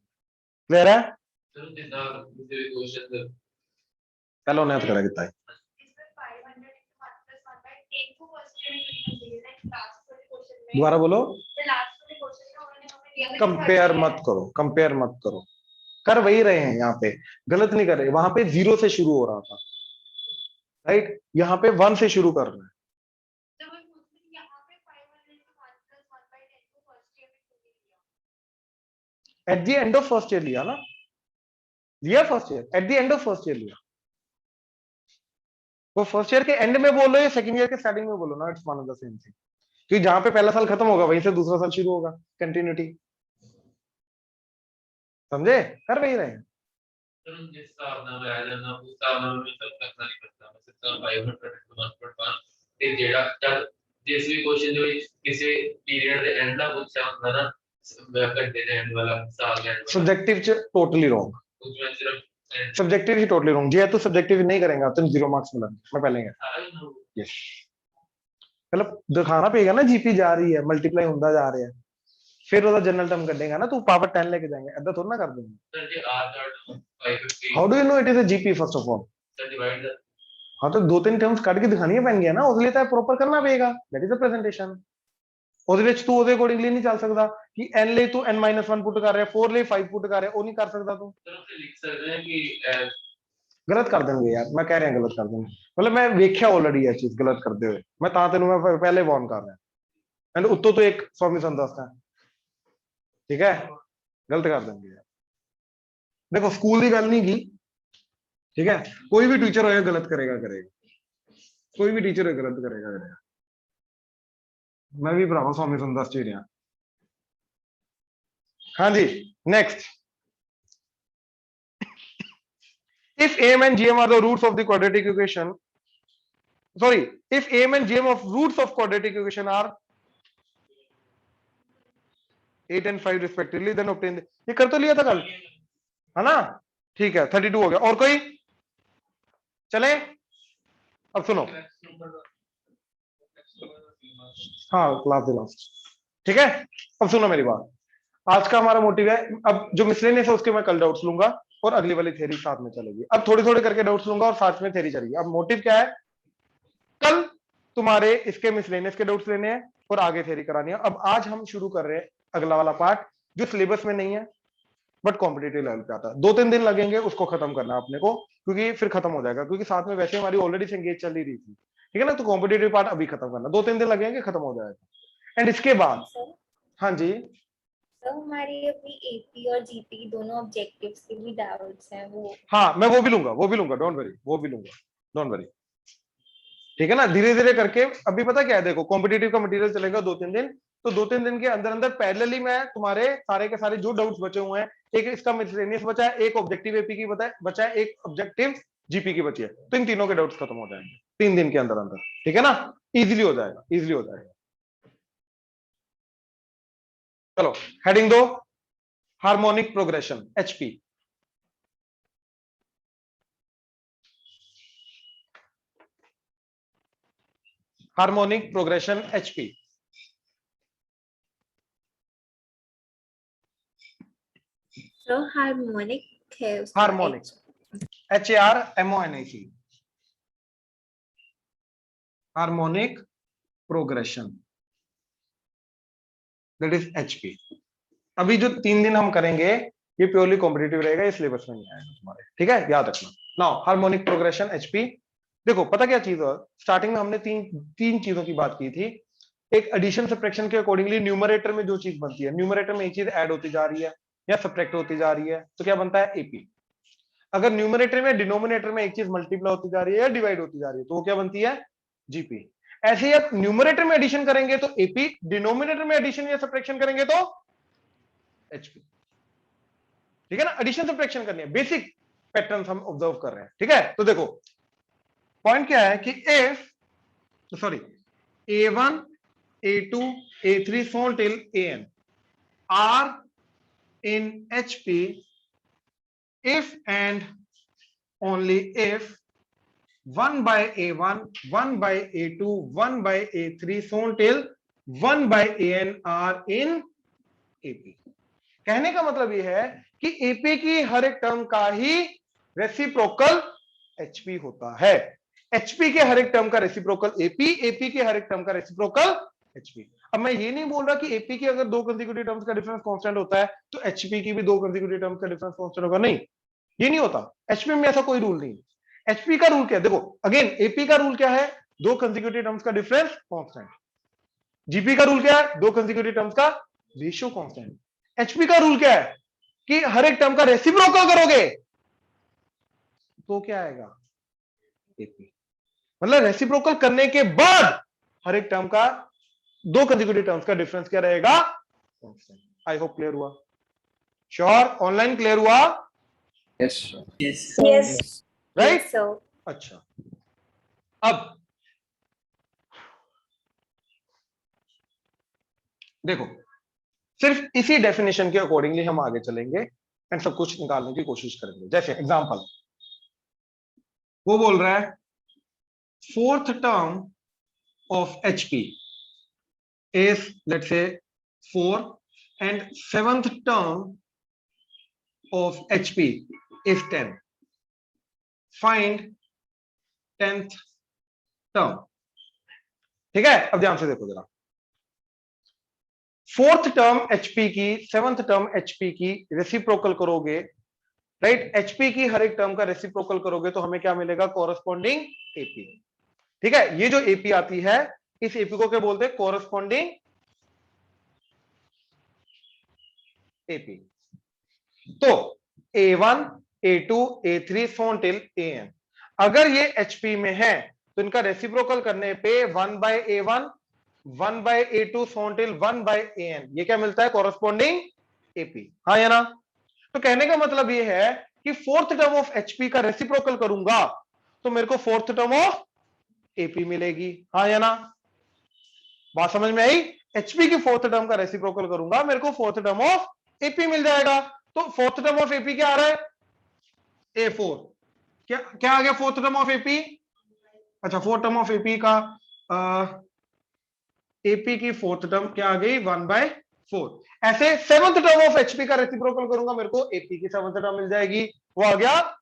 क्लियर है। सर जितना मुझे क्वेश्चन चलो नया करा कितना है, दोबारा बोलो, कंपेयर मत करो, कर वही रहे हैं, यहाँ पे गलत नहीं कर रहे, वहां पे 0 से शुरू हो रहा था, राइट, यहाँ पे 1 से शुरू कर रहे हैं। Eight the end of first year लिया ना, लिया first year, eight the end of first year लिया, वो फर्स्ट ईयर के एंड में बोलो या सेकंड ईयर के स्टार्टिंग में बोलो ना, it's one of the same thing, क्योंकि जहां पे पहला साल खत्म होगा वहीं से दूसरा साल शुरू होगा, कंटिन्यूटी, समझे, कर वही रहे हैं। सर जिस हिसाब ਨਾਲ ਆ ਜਾਂਦਾ ਉਸ ਹਿਸਾਬ ਨਾਲ ਮੈਂ ਸਭ ਕਰਨਾ ਨਹੀਂ ਪੜਦਾ, ਮੈਂ ਸਿੱਧਾ 500 1.1 ਤੇ ਜਿਹੜਾ ਜਦ ਜਿਸ ਵੀ ਕੁਐਸਚਨ ਦੇ ਵਿੱਚ ਕਿਸੇ ਪੀਰੀਅਡ ਦੇ ਐਂਡ ਦਾ ਪੁੱਛਿਆ ਹੁੰਦਾ ਨਾ, ਘੰਟੇ ਦੇ ਐਂਡ ਵਾਲਾ ਸਾਲ ਦੇ ਐਂਡ सब्जेक्टिव च टोटली रॉन्ग, उसमें सिर्फ सब्जेक्टिव ही टोटली रॉन्ग, ये तो सब्जेक्टिव नहीं करेंगे तुम 0 मार्क्स मिलेंगे, मैं पहले यस, मतलब दिखाना पड़ेगा ना, जीपी जा रही है, मल्टीप्लाई होता जा रहा है, फिर ਉਹਦਾ जनरल टर्म ਕੱਢेगा ना, तू पावर 10 लेके जाएंगे, ऐसा थोड़ा ना कर देंगे। सर जी आर चार्ट 550 how do you know it is a GP first of all, sir divide the हाँ तो 2-3 टर्म्स ਕੱਢ ਕੇ ਦਿਖਾਣੀਆਂ ਪੈਣਗੀਆਂ ਨਾ, ਉਹਦੇ ਲਈ ਤਾਂ ਪ੍ਰੋਪਰ ਕਰਨਾ ਪਏਗਾ, दैट इज अ प्रेजेंटेशन, ਉਹਦੇ ਵਿੱਚ ਤੂੰ ਉਹਦੇ ਅਕੋਰਡਿੰਗਲੀ ਨਹੀਂ ਚੱਲ ਸਕਦਾ ਕਿ n ਲਈ ਤੂੰ n-1 ਪੁੱਟ ਕਰ ਰਿਹਾ, 4 ਲਈ 5 ਪੁੱਟ ਕਰ ਰਿਹਾ, ਉਹ ਨਹੀਂ ਕਰ ਸਕਦਾ ਤੂੰ, सर उसे लिख सकते हैं कि गलत कर देंगे यार, मैं कह रहा गलत कर देंगे, मतलब मैं वेख्या ऑलरेडी ये चीज गलत करते हुए, मैं ਤਾਂ ਤੈਨੂੰ मैं पहले वार्न कर रहा एंड उत्तो तो एक स्वामी संदस्ता, ठीक है, गलत कर देंगे यार, देखो स्कूल की गल नहीं की, ठीक है, कोई भी टीचर होएगा गलत करेगा, कोई भी टीचर गलत करेगा, मैं भी भरावा स्वामी संदस च रहा। हाँ जी next, if am and gm are the roots of the quadratic equation, sorry, if am and gm of roots of quadratic equation are 8 and 5 respectively, then obtain, ये कर तो लिया था कल, है ना? ठीक है, 32 हो गया। और कोई चले? अब सुनो, हाँ क्लास दे लास्ट, ठीक है? अब सुनो मेरी बात, आज का हमारा मोटिव है, अब जो मिसलेनियस है उसके मैं कल डाउट्स लूंगा और अगली वाली थ्योरी साथ में चलेगी। अब थोड़ी थोड़ी करके डाउट्स लूंगा और साथ में थ्योरी चलेगी। अब मोटिव क्या है? कल तुम्हारे इसके मिसलेनियस के डाउट्स लेने हैं और आगे थ्योरी करानी है। अब आज हम शुरू कर रहे हैं अगला वाला पार्ट जो सिलेबस में नहीं है बट कॉम्पिटिटिव लेवल पे आता है। 2-3 दिन लगेंगे उसको खत्म करना अपने को, क्योंकि फिर खत्म हो जाएगा, क्योंकि साथ में वैसे हमारी ऑलरेडी से एंगेज चल ही रही थी, ठीक है ना? तो कॉम्पिटिटिव पार्ट अभी खत्म करना, 2-3 दिन लगेंगे, खत्म हो जाएगा। एंड इसके बाद सर हाँ जी, सर हमारी अभी एपी और जीपी की दोनों ऑब्जेक्टिव्स के भी डाउट्स हैं वो। हाँ मैं वो भी लूंगा, डोंट वरी, वो भी लूंगा, डोंट वरी, ठीक है ना? धीरे धीरे करके। अभी पता क्या है, देखो कॉम्पिटिटिव का मटेरियल चलेगा 2-3 दिन, तो 2-3 दिन के अंदर अंदर पैरेलली मैं तुम्हारे सारे के सारे जो डाउट्स बचे हुए हैं, एक इसका मिसलेनियस बचा है, एक ऑब्जेक्टिव एपी की बचा है, एक ऑब्जेक्टिव जीपी की बची है, तो इन तीनों के डाउट्स खत्म हो जाएंगे 3 दिन के अंदर अंदर, ठीक है ना? इजीली हो जाएगा, इजीली हो जाएगा। चलो हेडिंग दो, harmonic progression HP. Harmonic progression HP, sir harmonic है उसका harmonic HARMONIC, harmonic progression, that is HP. अभी जो 3 दिन हम करेंगे ये प्योरली कॉम्पिटिटिव रहेगा, ये सिलेबस में नहीं आएगा तुम्हारे, ठीक है? याद रखना। नाउ हार्मोनिक प्रोग्रेशन एचपी, देखो पता क्या चीज है, स्टार्टिंग में हमने तीन चीजों की बात की थी। एक एडिशन सब्ट्रैक्शन के अकॉर्डिंगली न्यूमरेटर में जो चीज बनती है, न्यूमरेटर में एक चीज ऐड होती जा रही है या सब्ट्रैक्ट होती जा रही है, तो क्या बनता है? एपी। अगर न्यूमरेटर में डिनोमिनेटर में एक चीज मल्टीप्लाई होती जा रही है या डिवाइड होती जा रही है, तो वो क्या बनती है? जीपी। ऐसे ही आप न्यूमरेटर में एडिशन करेंगे तो एपी, डिनोमिनेटर में एडिशन या सब्ट्रैक्शन करेंगे तो एचपी, ठीक है ना? एडिशन सब्ट्रैक्शन करनी है, बेसिक पैटर्न हम ऑब्जर्व कर रहे हैं, ठीक है? तो देखो पॉइंट क्या है कि if sorry A1 A2 A3 so till AN are in HP if and only if 1 by A1 1 by A2 1 by A3 so till 1 by AN are in AP। कहने का मतलब यह है कि AP की हर एक टर्म का ही रेसिप्रोकल HP होता है, HP के हर एक टर्म का रेसिप्रोकल AP, AP के हर एक टर्म का रेसिप्रोकल HP। अब मैं ये नहीं बोल रहा कि AP की अगर 2 कंसेक्यूटिव टर्म्स का डिफरेंस कांस्टेंट होता है तो HP की भी 2 कंसेक्यूटिव टर्म्स का डिफरेंस कांस्टेंट होगा, नहीं, ये नहीं होता। HP में ऐसा कोई रूल नहीं। HP का रूल क्या है? देखो अगेन AP का रूल क्या है? 2 कंसेक्यूटिव टर्म्स का डिफरेंस कांस्टेंट। GP का रूल क्या है? 2 कंसेक्यूटिव टर्म्स का रेशियो कांस्टेंट। HP का रूल क्या है कि हर एक टर्म का रेसिप्रोकल करोगे तो क्या आएगा? AP। मतलब रेसिप्रोकल करने के बाद हर एक टर्म का 2 कंसेक्यूटिव टर्म्स का डिफरेंस क्या रहेगा? कांस्टेंट। आई होप क्लियर हुआ? श्योर? ऑनलाइन क्लियर हुआ? Yes. Yes right? सर। अच्छा, अब देखो सिर्फ इसी डेफिनेशन के अकॉर्डिंगली हम आगे चलेंगे एंड सब कुछ निकालने की कोशिश करेंगे। जैसे एग्जांपल वो बोल रहा है fourth term of HP is let's say 4 and seventh term of HP is 10, find 10th term, ठीक है? अब ध्यान से देखो जरा, फोर्थ टर्म HP की सेवंथ टर्म HP की रेसिप्रोकल करोगे, राइट? HP की हर एक टर्म का रेसिप्रोकल करोगे तो हमें क्या मिलेगा? कॉरस्पॉन्डिंग AP, ठीक है? ये जो AP आती है इस AP को क्या बोलते हैं? Corresponding AP। तो A1 A2 A3 so till AN, अगर ये HP में है तो इनका रेसिप्रोकल करने पे 1 by A1 1 by A2 so till 1 by AN, ये क्या मिलता है? कॉरस्पॉन्डिंग AP, हाँ या ना? तो कहने का मतलब ये है कि फोर्थ टर्म ऑफ एचपी का रेसिप्रोकल करूंगा तो मेरे को फोर्थ टर्म ऑफ एपी मिलेगी, हाँ या ना? बात समझ में आई? एचपी की फोर्थ टर्म का रेसिप्रोकल करूंगा मेरे को फोर्थ टर्म ऑफ एपी मिल जाएगा। तो फोर्थ टर्म ऑफ एपी क्या आ रहा है? A4। क्या क्या आ गया फोर्थ टर्म ऑफ एपी? अच्छा, फोर्थ टर्म ऑफ एपी का एपी की फोर्थ टर्म क्या आ गई? 1/4। ऐसे सेवंथ टर्म ऑफ एचपी का रेसिप्रोकल करूंगा मेरे को एपी की सेवंथ टर्म मिल जाएगी। वो आ गया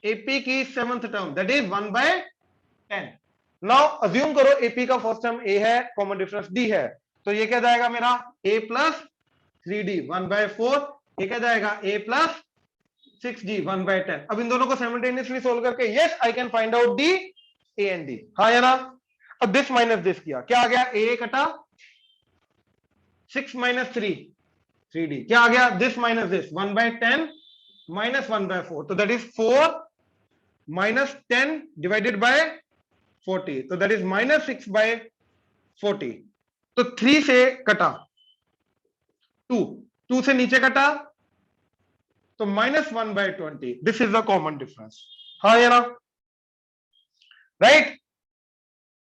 एपी की seventh term, that is 1/10। Now assume करो एपी का फर्स्ट टर्म ए है, कॉमन डिफरेंस डी है, तो ये क्या जाएगा मेरा a प्लस 3d 1/4, ये क्या जाएगा a प्लस 6d 1/10। अब इन दोनों को साइमल्टेनियसली सोल्व करके yes I can find out D A and D, हाँ या ना? अब दिस माइनस दिस किया, क्या आ गया? a कटा 6 माइनस 3 3d, क्या आ गया? दिस माइनस दिस 1/10 माइनस 1/4, तो that is 4 minus 10 divided by 40, तो दैट इज माइनस 6/40। तो 3 से कटा 2 से नीचे कटा तो minus 1/20, this is the common difference, हाँ या ना? राइट?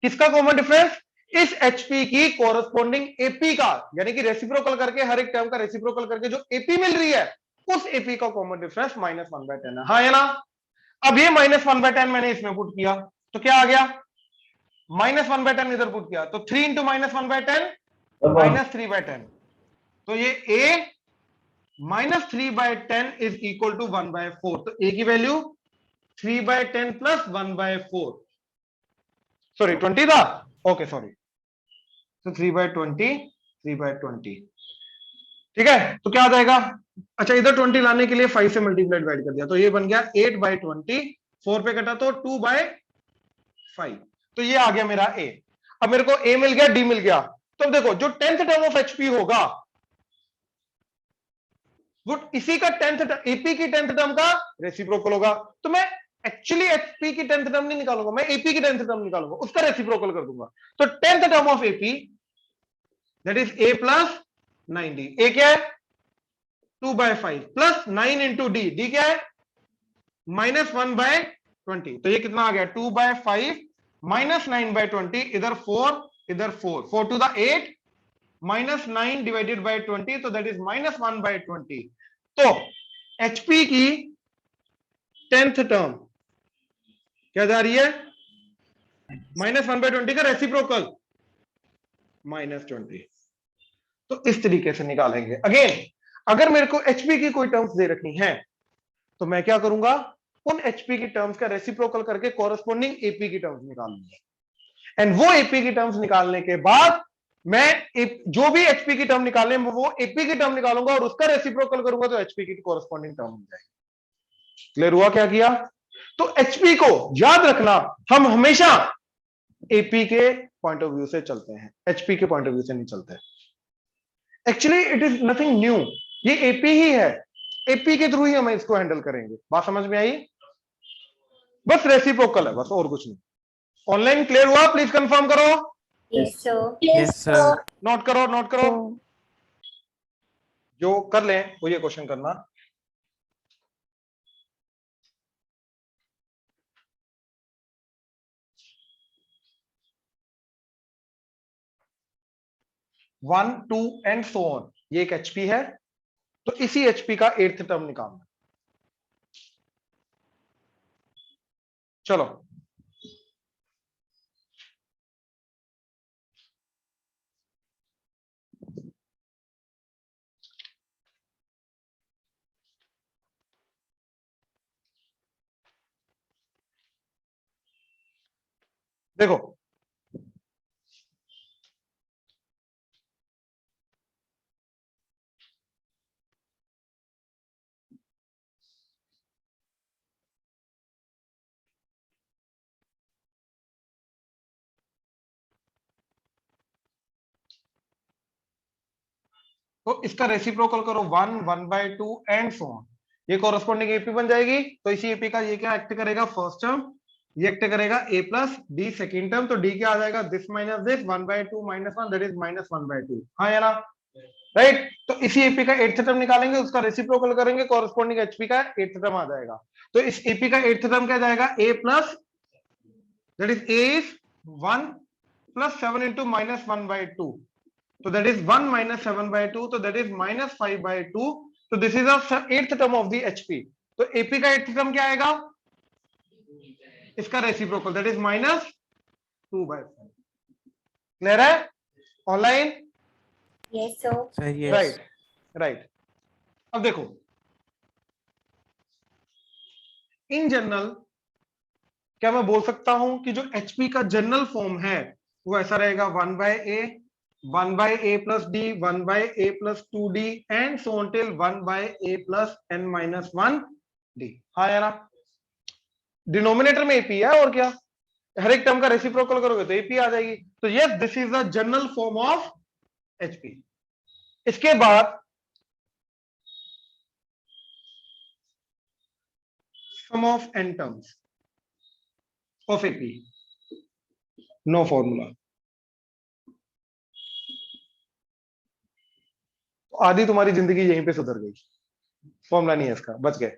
किसका कॉमन डिफरेंस? इस एचपी की कोरस्पॉन्डिंग एपी का, यानी कि रेसिप्रोकल करके हर एक टर्म का रेसिप्रोकल करके जो एपी मिल रही है उस एपी का कॉमन डिफरेंस माइनस 1/10 है, हाँ या ना? अब ये माइनस 1/10 मैंने इसमें पुट किया तो क्या आ गया? माइनस 1/10 इधर पुट किया तो 3 इंटू माइनस 1/10 माइनस 3/10, तो ये a minus 3/10 is equal to 1/4, तो a की वैल्यू 3/10 प्लस 1/4, सॉरी 20 था, ओके सॉरी, तो 3/20 ठीक है। तो क्या आ जाएगा? अच्छा, इधर 20 लाने के लिए 5 से मल्टीप्लाई डिवाइड कर दिया तो ये बन गया 8/20, 4 पे कटा तो 2/5, तो ये आ गया मेरा a। अब मेरे को a मिल गया, d मिल गया, तो देखो जो 10th टर्म ऑफ एचपी होगा वो इसी का 10th एपी की 10th टर्म का रेसिप्रोकल होगा। तो मैं एक्चुअली एचपी की 10th टर्म नहीं निकालूंगा, मैं एपी की 10th टर्म निकालूंगा, उसका रेसिप्रोकल कर दूंगा। तो 10th term of AP that is a plus 9d, a क्या है? 2/5 प्लस 9 इंटू डी, डी क्या है? माइनस 1/20, तो ये कितना आ गया? 2/5 माइनस 9/20, इधर 4 इधर 4 to the 8 minus 9 divided by 20, तो दैट इज माइनस 1/20। तो एचपी की 10th टर्म क्या जा रही है? माइनस 1/20 का रेसिप्रोकल -20। तो इस तरीके से निकालेंगे। अगेन अगर मेरे को एचपी की कोई टर्म्स दे रखनी है तो मैं क्या करूंगा? उन एचपी की टर्म्स का रेसिप्रोकल करके कॉरेस्पॉन्डिंग एपी की टर्म्स निकालूंगा, एंड वो एपी की टर्म्स निकालने के बाद मैं जो भी एचपी की टर्म निकालने वो एपी की टर्म निकालूंगा और उसका रेसिप्रोकल करूंगा तो एचपी की कॉरेस्पॉन्डिंग टर्म मिल जाएगी। क्लियर हुआ क्या किया? तो एचपी को याद रखना, हम हमेशा एपी के पॉइंट ऑफ व्यू से चलते हैं, एचपी के पॉइंट ऑफ व्यू से नहीं चलते। Actually it is nothing new, ये एपी ही है, एपी के थ्रू ही हम इसको हैंडल करेंगे। बात समझ में आई? बस रेसिप्रोकल है, बस और कुछ नहीं। ऑनलाइन क्लियर हुआ? प्लीज कंफर्म करो। Yes, sir. Yes, sir. Note करो, नोट करो, जो कर लें वो ये क्वेश्चन करना। One two and so on, ये एक एचपी है, तो इसी एचपी का 8th टर्म निकालना। चलो देखो, तो इसका रेसिप्रोकल करो 1 1/2 एंड सो ऑन, ये कॉरेस्पॉन्डिंग एपी बन जाएगी। तो इसी एपी का ये क्या एक्ट करेगा? फर्स्ट टर्म, ये एक्ट करेगा a plus D second term, तो d क्या आ जाएगा? This minus this 1/2 -1 that is -1/2, हाँ या ना? राइट। तो इसी एपी का 8th टर्म निकालेंगे, उसका रेसिप्रोकल करेंगे, कॉरेस्पॉन्डिंग एचपी का 8th टर्म आ जाएगा। तो इस एपी का 8th टर्म क्या जाएगा, a plus that is a is 1 plus 7 into minus 1/2, तो दैट इज 1 माइनस 7/2, तो दैट इज माइनस 5/2, तो this is the 8th term of the HP. तो एपी का 8th टर्म क्या आएगा, इसका reciprocal that is minus 2/5। Clear है online? Yes, sir. Sir, yes. Right right. अब देखो इन जनरल क्या मैं बोल सकता हूं कि जो एचपी का जनरल फॉर्म है वो ऐसा रहेगा 1/a 1/a plus D 1/a plus 2d and so on till 1/a plus n-1 d। हाँ या ना? डिनोमिनेटर में एपी है और क्या, हर एक टर्म का रेसिप्रोकल करोगे तो एपी आ जाएगी। तो yes this is the general form of HP. इसके बाद sum of n terms of AP, no formula. आधी तुम्हारी जिंदगी यहीं पे सुधर गई, फॉर्मूला नहीं है इसका, बच गए,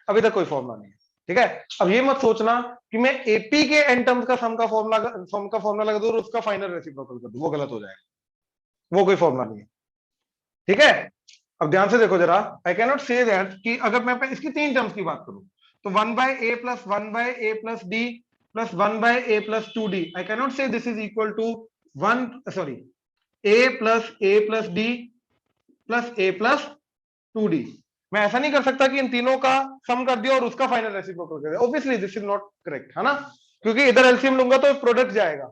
अभी तक कोई फॉर्मूला नहीं है। ठीक है, अब ये मत सोचना कि मैं एपी के एन टर्म्स का सम का फॉर्मूला लगा दूं और उसका फाइनल रेसिप्रोकल कर दूं, वो गलत हो जाएगा, वो कोई फॉर्मूला नहीं है। ठीक है, अब ध्यान से देखो जरा, आई कैन नॉट से दैट कि अगर मैं इसकी 3 टर्म्स की बात करूं तो 1/a plus 1/a plus d plus 1/a plus 2d, I can not say this is equal to a plus d plus a plus 2d। मैं ऐसा नहीं कर सकता कि इन तीनों का सम कर दिया और उसका फाइनल रेसिप्रोकल कर दिया, obviously this is not correct, है ना, क्योंकि इधर एलसीएम लूंगा तो प्रोडक्ट जाएगा,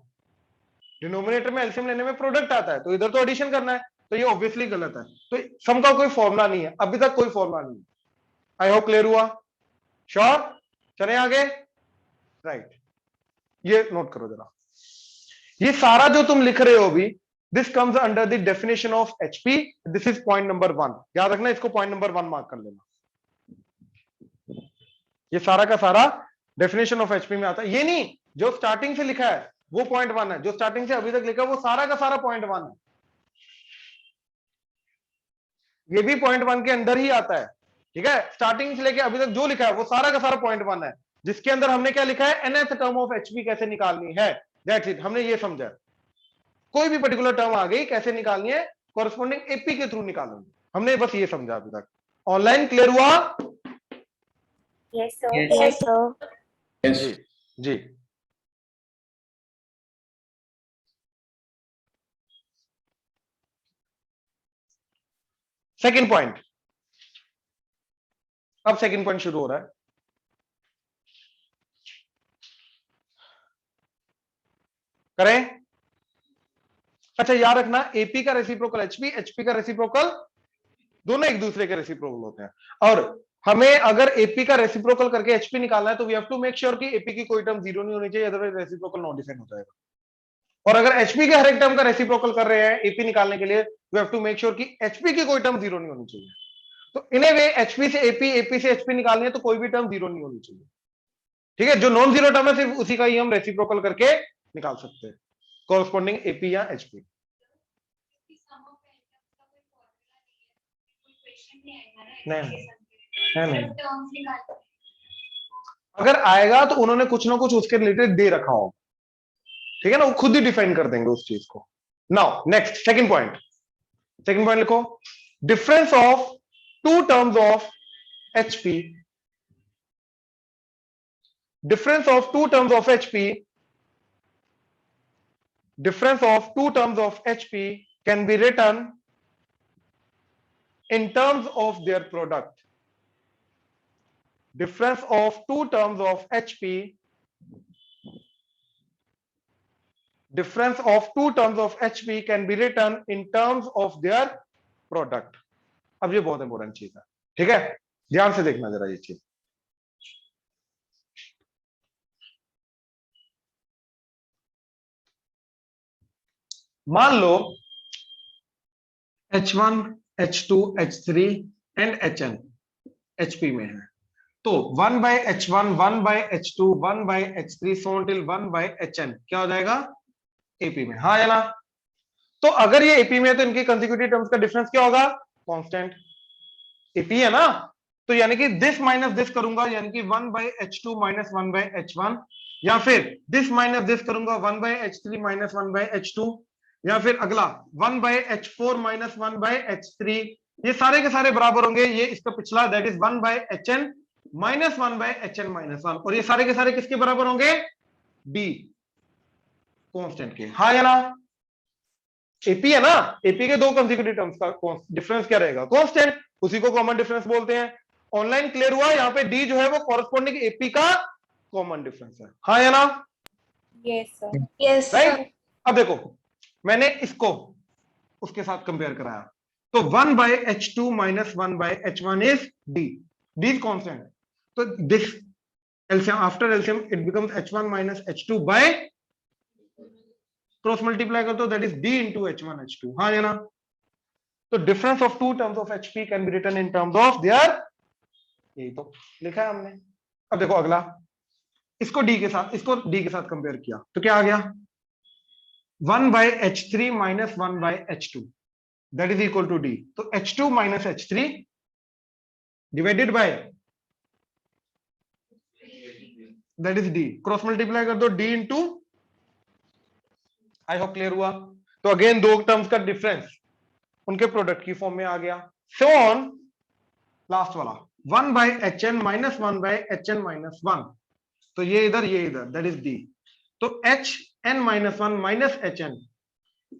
डिनोमिनेटर में एलसीएम लेने में प्रोडक्ट आता है, तो इधर तो एडिशन करना है, तो ये ऑब्वियसली गलत है। तो सम का कोई फॉर्मूला नहीं है, अभी तक कोई फॉर्मूला नहीं है। आई होप क्लियर हुआ? श्योर? चले आगे। राइट, ये नोट करो जरा, ये सारा जो तुम लिख रहे हो अभी, this comes under the definition of HP, this is point number 1, याद रखना, इसको पॉइंट नंबर 1 मार्क कर लेना। ये सारा का सारा डेफिनेशन ऑफ एचपी में आता है, ये नहीं जो स्टार्टिंग से लिखा है वो पॉइंट 1 है, जो स्टार्टिंग से अभी तक लिखा है वो सारा का सारा पॉइंट 1 है, ये भी पॉइंट 1 के अंदर ही आता है। ठीक है, स्टार्टिंग से लेके अभी तक जो लिखा है वो सारा का सारा पॉइंट 1 है, जिसके अंदर हमने क्या लिखा है, nth टर्म ऑफ एचपी कैसे निकालनी है, दैट्स इट, हमने ये समझा। कोई भी पर्टिकुलर टर्म आ गई कैसे निकालनी है, कॉरेस्पॉन्डिंग एपी के थ्रू निकालेंगे, हमने बस ये समझा अभी तक। ऑनलाइन क्लियर हुआ? Yes, sir. Yes. sir. जी जी। सेकंड पॉइंट, अब सेकंड पॉइंट शुरू हो रहा है। करें? अच्छा याद रखना, एपी का रेसिप्रोकल एचपी, एचपी का रेसिप्रोकल, दोनों एक दूसरे के रेसिप्रोकल होते हैं, और हमें अगर एपी का रेसिप्रोकल करके एचपी निकालना है तो we have to make sure कि एपी की कोई टर्म जीरो नहीं होनी चाहिए, अदरवाइज रेसिप्रोकल नॉट डिफाइन हो जाएगा। और अगर एचपी के हर एक टर्म का रेसिप्रोकल कर रहे हैं एपी निकालने के लिए, we have to make sure कि एचपी की कोई टर्म जीरो नहीं होनी चाहिए। तो इन ए वे एचपी से एपी, एपी से एचपी निकालनी है तो कोई भी टर्म जीरो नहीं होनी चाहिए। ठीक है, जो नॉन जीरो टर्म है सिर्फ उसी का ही हम रेसिप्रोकल करके निकाल सकते हैं, कॉरेस्पॉन्डिंग एपी या एचपी। नहीं, अगर आएगा तो उन्होंने कुछ ना कुछ उसके रिलेटेड दे रखा हो, ठीक है ना, वो खुद ही डिफाइन कर देंगे उस चीज को। Now next second point, second point लिखो, difference of two terms of HP, difference of two terms of HP, difference of two terms of HP can be written in terms of their product. Difference of two terms of HP, difference of two terms of HP can be written in terms of their product. अब ये बहुत important चीज है, ठीक है, ध्यान से देखना जरा ये चीज। मान लो H1, H2, H3 and Hn HP में है, तो 1/H1, 1/H2, 1/H3 so until 1/Hn क्या हो जाएगा, AP में, हाँ या ना? तो अगर ये एपी में है तो इनके कंसेक्यूटिव टर्म्स का डिफरेंस क्या होगा? कांस्टेंट। एपी है ना, तो यानी कि दिस माइनस दिस करूंगा, यानी कि 1/h2 माइनस 1/h1, या फिर दिस माइनस दिस करूंगा 1/h3 माइनस 1/h2, या फिर अगला 1/h4 माइनस 1/h3। ये सारे के सारे बराबर होंगे, ये इसका पिछला that is 1/hn minus 1/hn minus 1, और ये सारे के सारे किसके बराबर होंगे? डी कांस्टेंट के। हाँ या ना? एपी है ना, एपी के दो कंसेक्यूटिव टर्म्स का डिफरेंस क्या रहेगा? कांस्टेंट, उसी को कॉमन डिफरेंस बोलते हैं। ऑनलाइन क्लियर हुआ? यहाँ पे डी जो है वो कॉरेस्पॉन्डिंग एपी का कॉमन डिफरेंस है। हाँ या ना? Yes, sir. Yes, right. अब देखो मैंने इसको उसके साथ कंपेयर कराया, तो 1/h2 minus 1/h1 is D, D is constant, तो this LCM, after LCM it becomes h1 minus h2 by cross multiply कर दो, that is d into h1 h2। हाँ या ना? तो difference of two terms of hp can be written in terms of their, यही तो लिखा है हमने। अब देखो अगला, इसको d के साथ कंपेयर किया तो क्या आ गया? 1/h3 minus 1/h2 that is equal to d, तो h2 minus h3 divided by that is d, cross multiply कर दो d into, I hope clear हुआ। तो अगेन दो टर्म्स का डिफरेंस उनके प्रोडक्ट की फॉर्म में आ गया। सो ऑन लास्ट वाला 1/hn माइनस 1/hn माइनस 1, तो ये इधर दैट इज d, तो hn minus 1 minus hn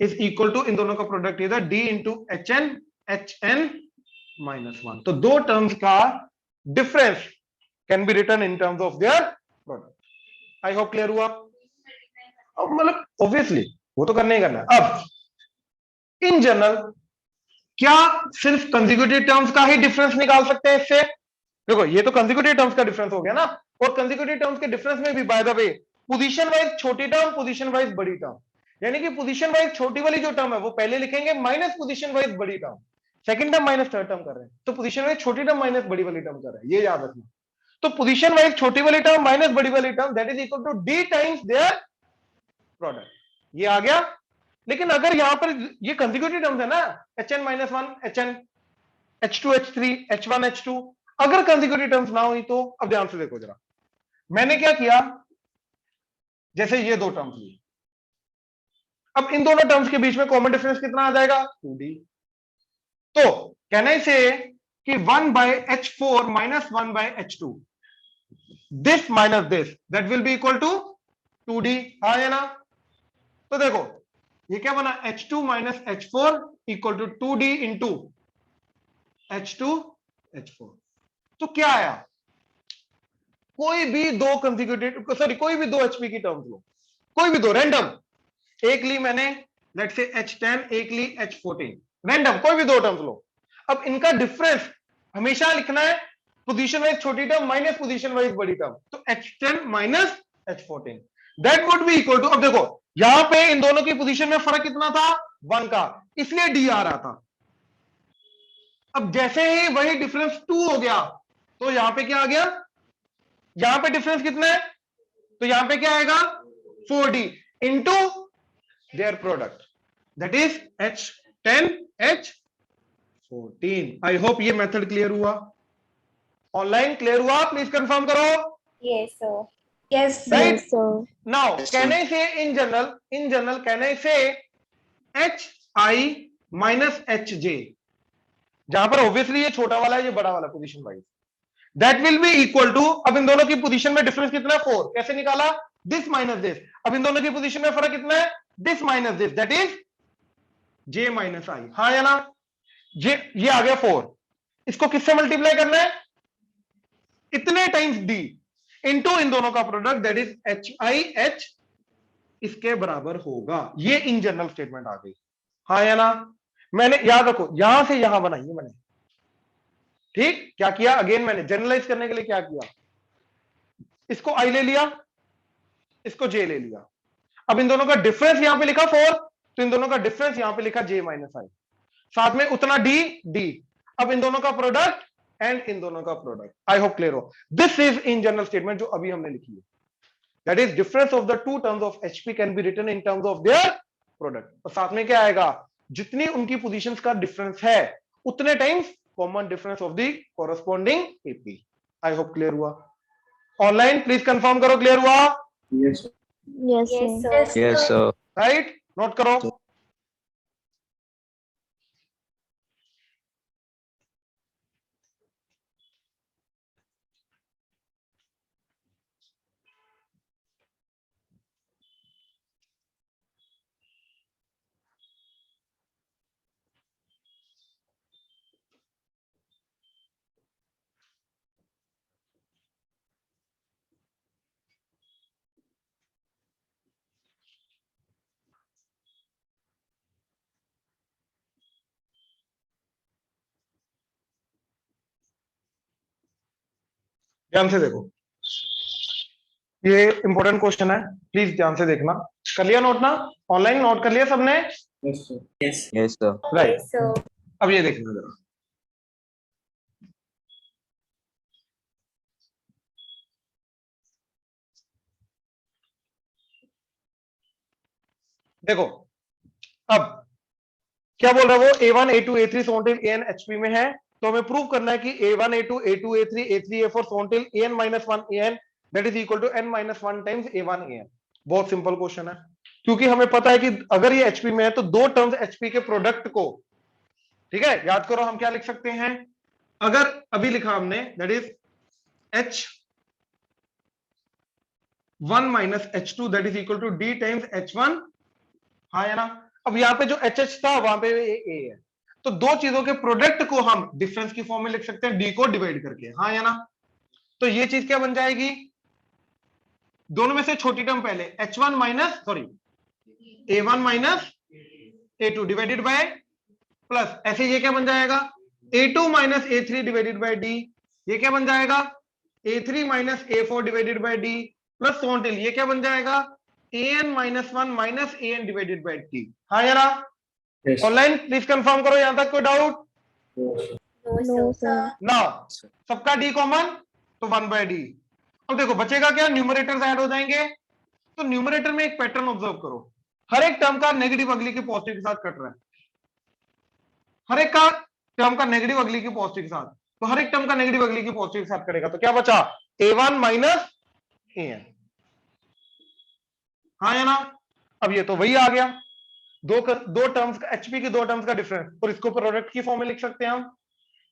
is equal to, इन दोनों का प्रोडक्ट इधर d इंटू hn माइनस 1, तो दो टर्म्स का difference can be written in terms of their product. I hope clear हुआ। अब मतलब ऑब्वियसली वो तो करना ही करना है। अब इन जनरल क्या सिर्फ कंसेक्यूटिव टर्म्स का ही डिफरेंस निकाल सकते हैं इससे? देखो ये तो कंसेक्यूटिव टर्म्स का डिफरेंस हो गया ना, और कंसेक्यूटिव टर्म्स के डिफरेंस में भी by the way position wise छोटी टर्म, पोजीशन वाइज बड़ी टर्म, यानी कि पोजीशन वाइज छोटी वाली जो टर्म है वो पहले लिखेंगे माइनस पोजीशन वाइज बड़ी term, second term minus third term कर रहे हैं, तो पोजीशन वाइज छोटी टर्म माइनस बड़ी वाली टर्म कर रहे हैं, ये याद रखना। तो पोजीशन वाइज छोटी वाली टर्म माइनस बड़ी वाली term that is equal to D times their product, ये आ गया। लेकिन अगर यहां पर ये कंसेक्यूटिव टर्म्स है ना, hn minus 1 hn, h2 h3 h1 h2, अगर कंसेक्यूटिव टर्म्स ना हुई तो, अब ध्यान से देखो जरा, मैंने क्या किया, जैसे ये दो टर्म्स ली, अब इन दोनों टर्म्स के बीच में कॉमन डिफरेंस कितना आ जाएगा? 2d। तो कहना ही से कि 1/h4 minus 1/h2, this minus this that will be equal to 2d। हाँ या ना? तो देखो ये क्या बना, h2 minus h4 equal to 2d into h2 h4। तो क्या आया? कोई भी दो कंसेक्यूटिव, सॉरी कोई भी दो hp की टर्म्स लो, कोई भी दो रैंडम, एक ली मैंने लेट्स से h10, एक ली h14, रैंडम कोई भी दो टर्म्स लो। अब इनका डिफरेंस हमेशा लिखना है पोजीशन वाइज छोटी टर्म माइनस पोजीशन वाइज बड़ी टर्म, तो h10 minus h14 that would be equal to, अब देखो यहां पे इन दोनों की पोजीशन में फर्क कितना था? 1 का, इसलिए d आ रहा था। अब जैसे ही वही डिफरेंस 2 हो गया तो यहां पे क्या आ गया? यहां पे डिफरेंस कितना है? तो यहां पे क्या आएगा? 4d into their product that is h10 h14। I hope ये मेथड क्लियर हुआ, ऑनलाइन क्लियर हुआ, प्लीज कंफर्म करो। Yes, sir. Yes, Right? sir. Now, Yes, can sir. I say in general, can I say hi minus hj, जहां पर obviously ये छोटा वाला है, ये बड़ा वाला position wise, that will be equal to, अब इन दोनों की पोजीशन में डिफरेंस कितना है? 4, कैसे निकाला? दिस माइनस दिस, अब इन दोनों की पोजीशन में फर्क कितना है? This minus this that is j minus I. हाँ या ना? ये आ गया 4, इसको किससे मल्टीप्लाई करना है? इतने टाइम्स d इंटू इन दोनों का प्रोडक्ट दैट इज h इसके बराबर होगा। ये इन जनरल स्टेटमेंट आ गई। हाँ या ना? मैंने याद रखो यहां से यहां बनाई है मैंने, ठीक? क्या किया? अगेन मैंने जनरलाइज करने के लिए क्या किया, इसको i ले लिया, इसको j ले लिया, अब इन दोनों का डिफरेंस यहां पे लिखा 4, तो इन दोनों का डिफरेंस यहां पे लिखा j माइनस आई, साथ में उतना d, अब इन दोनों का प्रोडक्ट एंड इन दोनों का प्रोडक्ट। आई होप क्लियर हो। This is in general statement जो अभी हमने लिखी है, that is difference of the two terms of hp can be written in terms of their product, और साथ में क्या आएगा, जितनी उनकी पोजीशंस का डिफरेंस है उतने times common difference of the corresponding AP. I hope clear हुआ। ऑनलाइन प्लीज कंफर्म करो क्लियर हुआ, Yes. Yes, sir. Yes, sir. Right? Note करो। ध्यान से देखो, ये इंपॉर्टेंट क्वेश्चन है, प्लीज ध्यान से देखना। कर लिया नोट ना? ऑनलाइन नोट कर लिया सबने? Yes, sir. Yes, sir. Right. Yes, sir. अब ये देखना जरा, देखो अब क्या बोल रहा है वो, A1 A2 A3 so on till AN HP में है, तो हमें प्रूव करना है कि A1 A2 A2 A3 A3 A4 so on till AN minus 1 AN that is equal to N minus 1 times A1 AN। बहुत सिंपल क्वेश्चन है, क्योंकि हमें पता है कि अगर ये HP में है तो दो टर्म्स HP के प्रोडक्ट को, ठीक है, याद करो हम क्या लिख सकते हैं, अगर अभी लिखा हमने that is H1 minus H2 that is equal to D times H1, हाँ है ना? अब यहाँ पे जो HH था वहां पे A है, तो दो चीजों के प्रोडक्ट को हम डिफरेंस की फॉर्म में लिख सकते हैं D को डिवाइड करके, हाँ है ना? तो ये चीज क्या बन जाएगी, दोनों में से छोटी टर्म पहले H1 minus sorry A1 minus A2 divided by plus, ऐसे ये क्या बन जाएगा A2 minus A3 divided by D, ये क्या बन जाएगा A3 minus A4 divided by D plus so on till ये क्या बन जाएगा AN minus 1 minus AN divided by T, हाँ या ना? Yes. ऑनलाइन प्लीज कंफर्म करो, यहां तक कोई डाउट? No, sir. ना, सबका D कॉमन तो 1 बाय D। अब देखो बचेगा क्या, न्यूमरेटर्स ऐड हो जाएंगे, तो न्यूमरेटर में एक पैटर्न ऑब्जर्व करो, हर एक टर्म का नेगेटिव अगली के पॉजिटिव के साथ कट रहा है, हर एक का टर्म का नेगेटिव अगली की पॉजिटिव के साथ, तो हर एक टर्म का नेगेटिव अगली की पॉजिटिव के साथ करेगा, तो क्या बचा A1 माइनस AN, हाँ या ना? अब ये तो वही आ गया, दो टर्म्स का एचपी के दो टर्म्स का डिफरेंस, और इसको प्रोडक्ट की फॉर्म में लिख सकते हैं हम,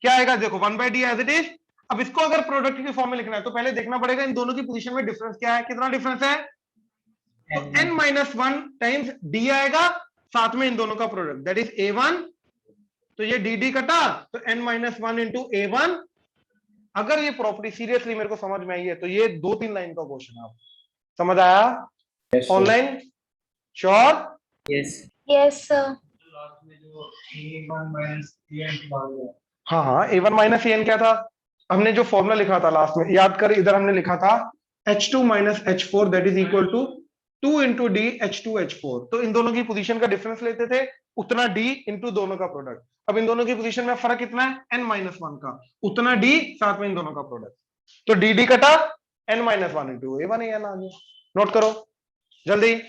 क्या आएगा देखो 1 by D as it is. अब इसको अगर प्रोडक्ट की फॉर्म में लिखना है तो पहले देखना पड़ेगा इन दोनों की पोजीशन में डिफरेंस क्या है, कितना डिफरेंस है, तो n माइनस 1 टाइम्स डी आएगा, साथ में इन दोनों का प्रोडक्ट दैट इज A1, तो ये डी डी कटा तो n माइनस 1 इंटू A1। अगर ये प्रॉपर्टी सीरियसली मेरे को समझ में आई है तो ये 2-3 लाइन का क्वेश्चन है, समझ आया? Yes, sir. Online sure? Yes. Yes, sir. हाँ हाँ, A1 माइनस AN क्या था, हमने जो फॉर्मूला लिखा था लास्ट में याद कर, इधर हमने लिखा था H2 minus H4 that is equal to 2 into D H2 H4, तो इन दोनों की पोजीशन का डिफरेंस लेते थे, उतना D इंटू दोनों का प्रोडक्ट। अब इन दोनों की पोजीशन में फर्क कितना है, n माइनस 1 का, उतना D साथ में इन दोनों का प्रोडक्ट, तो डी डी कटा n minus 1 into A1 AN आ गया। नोट करो जल्दी,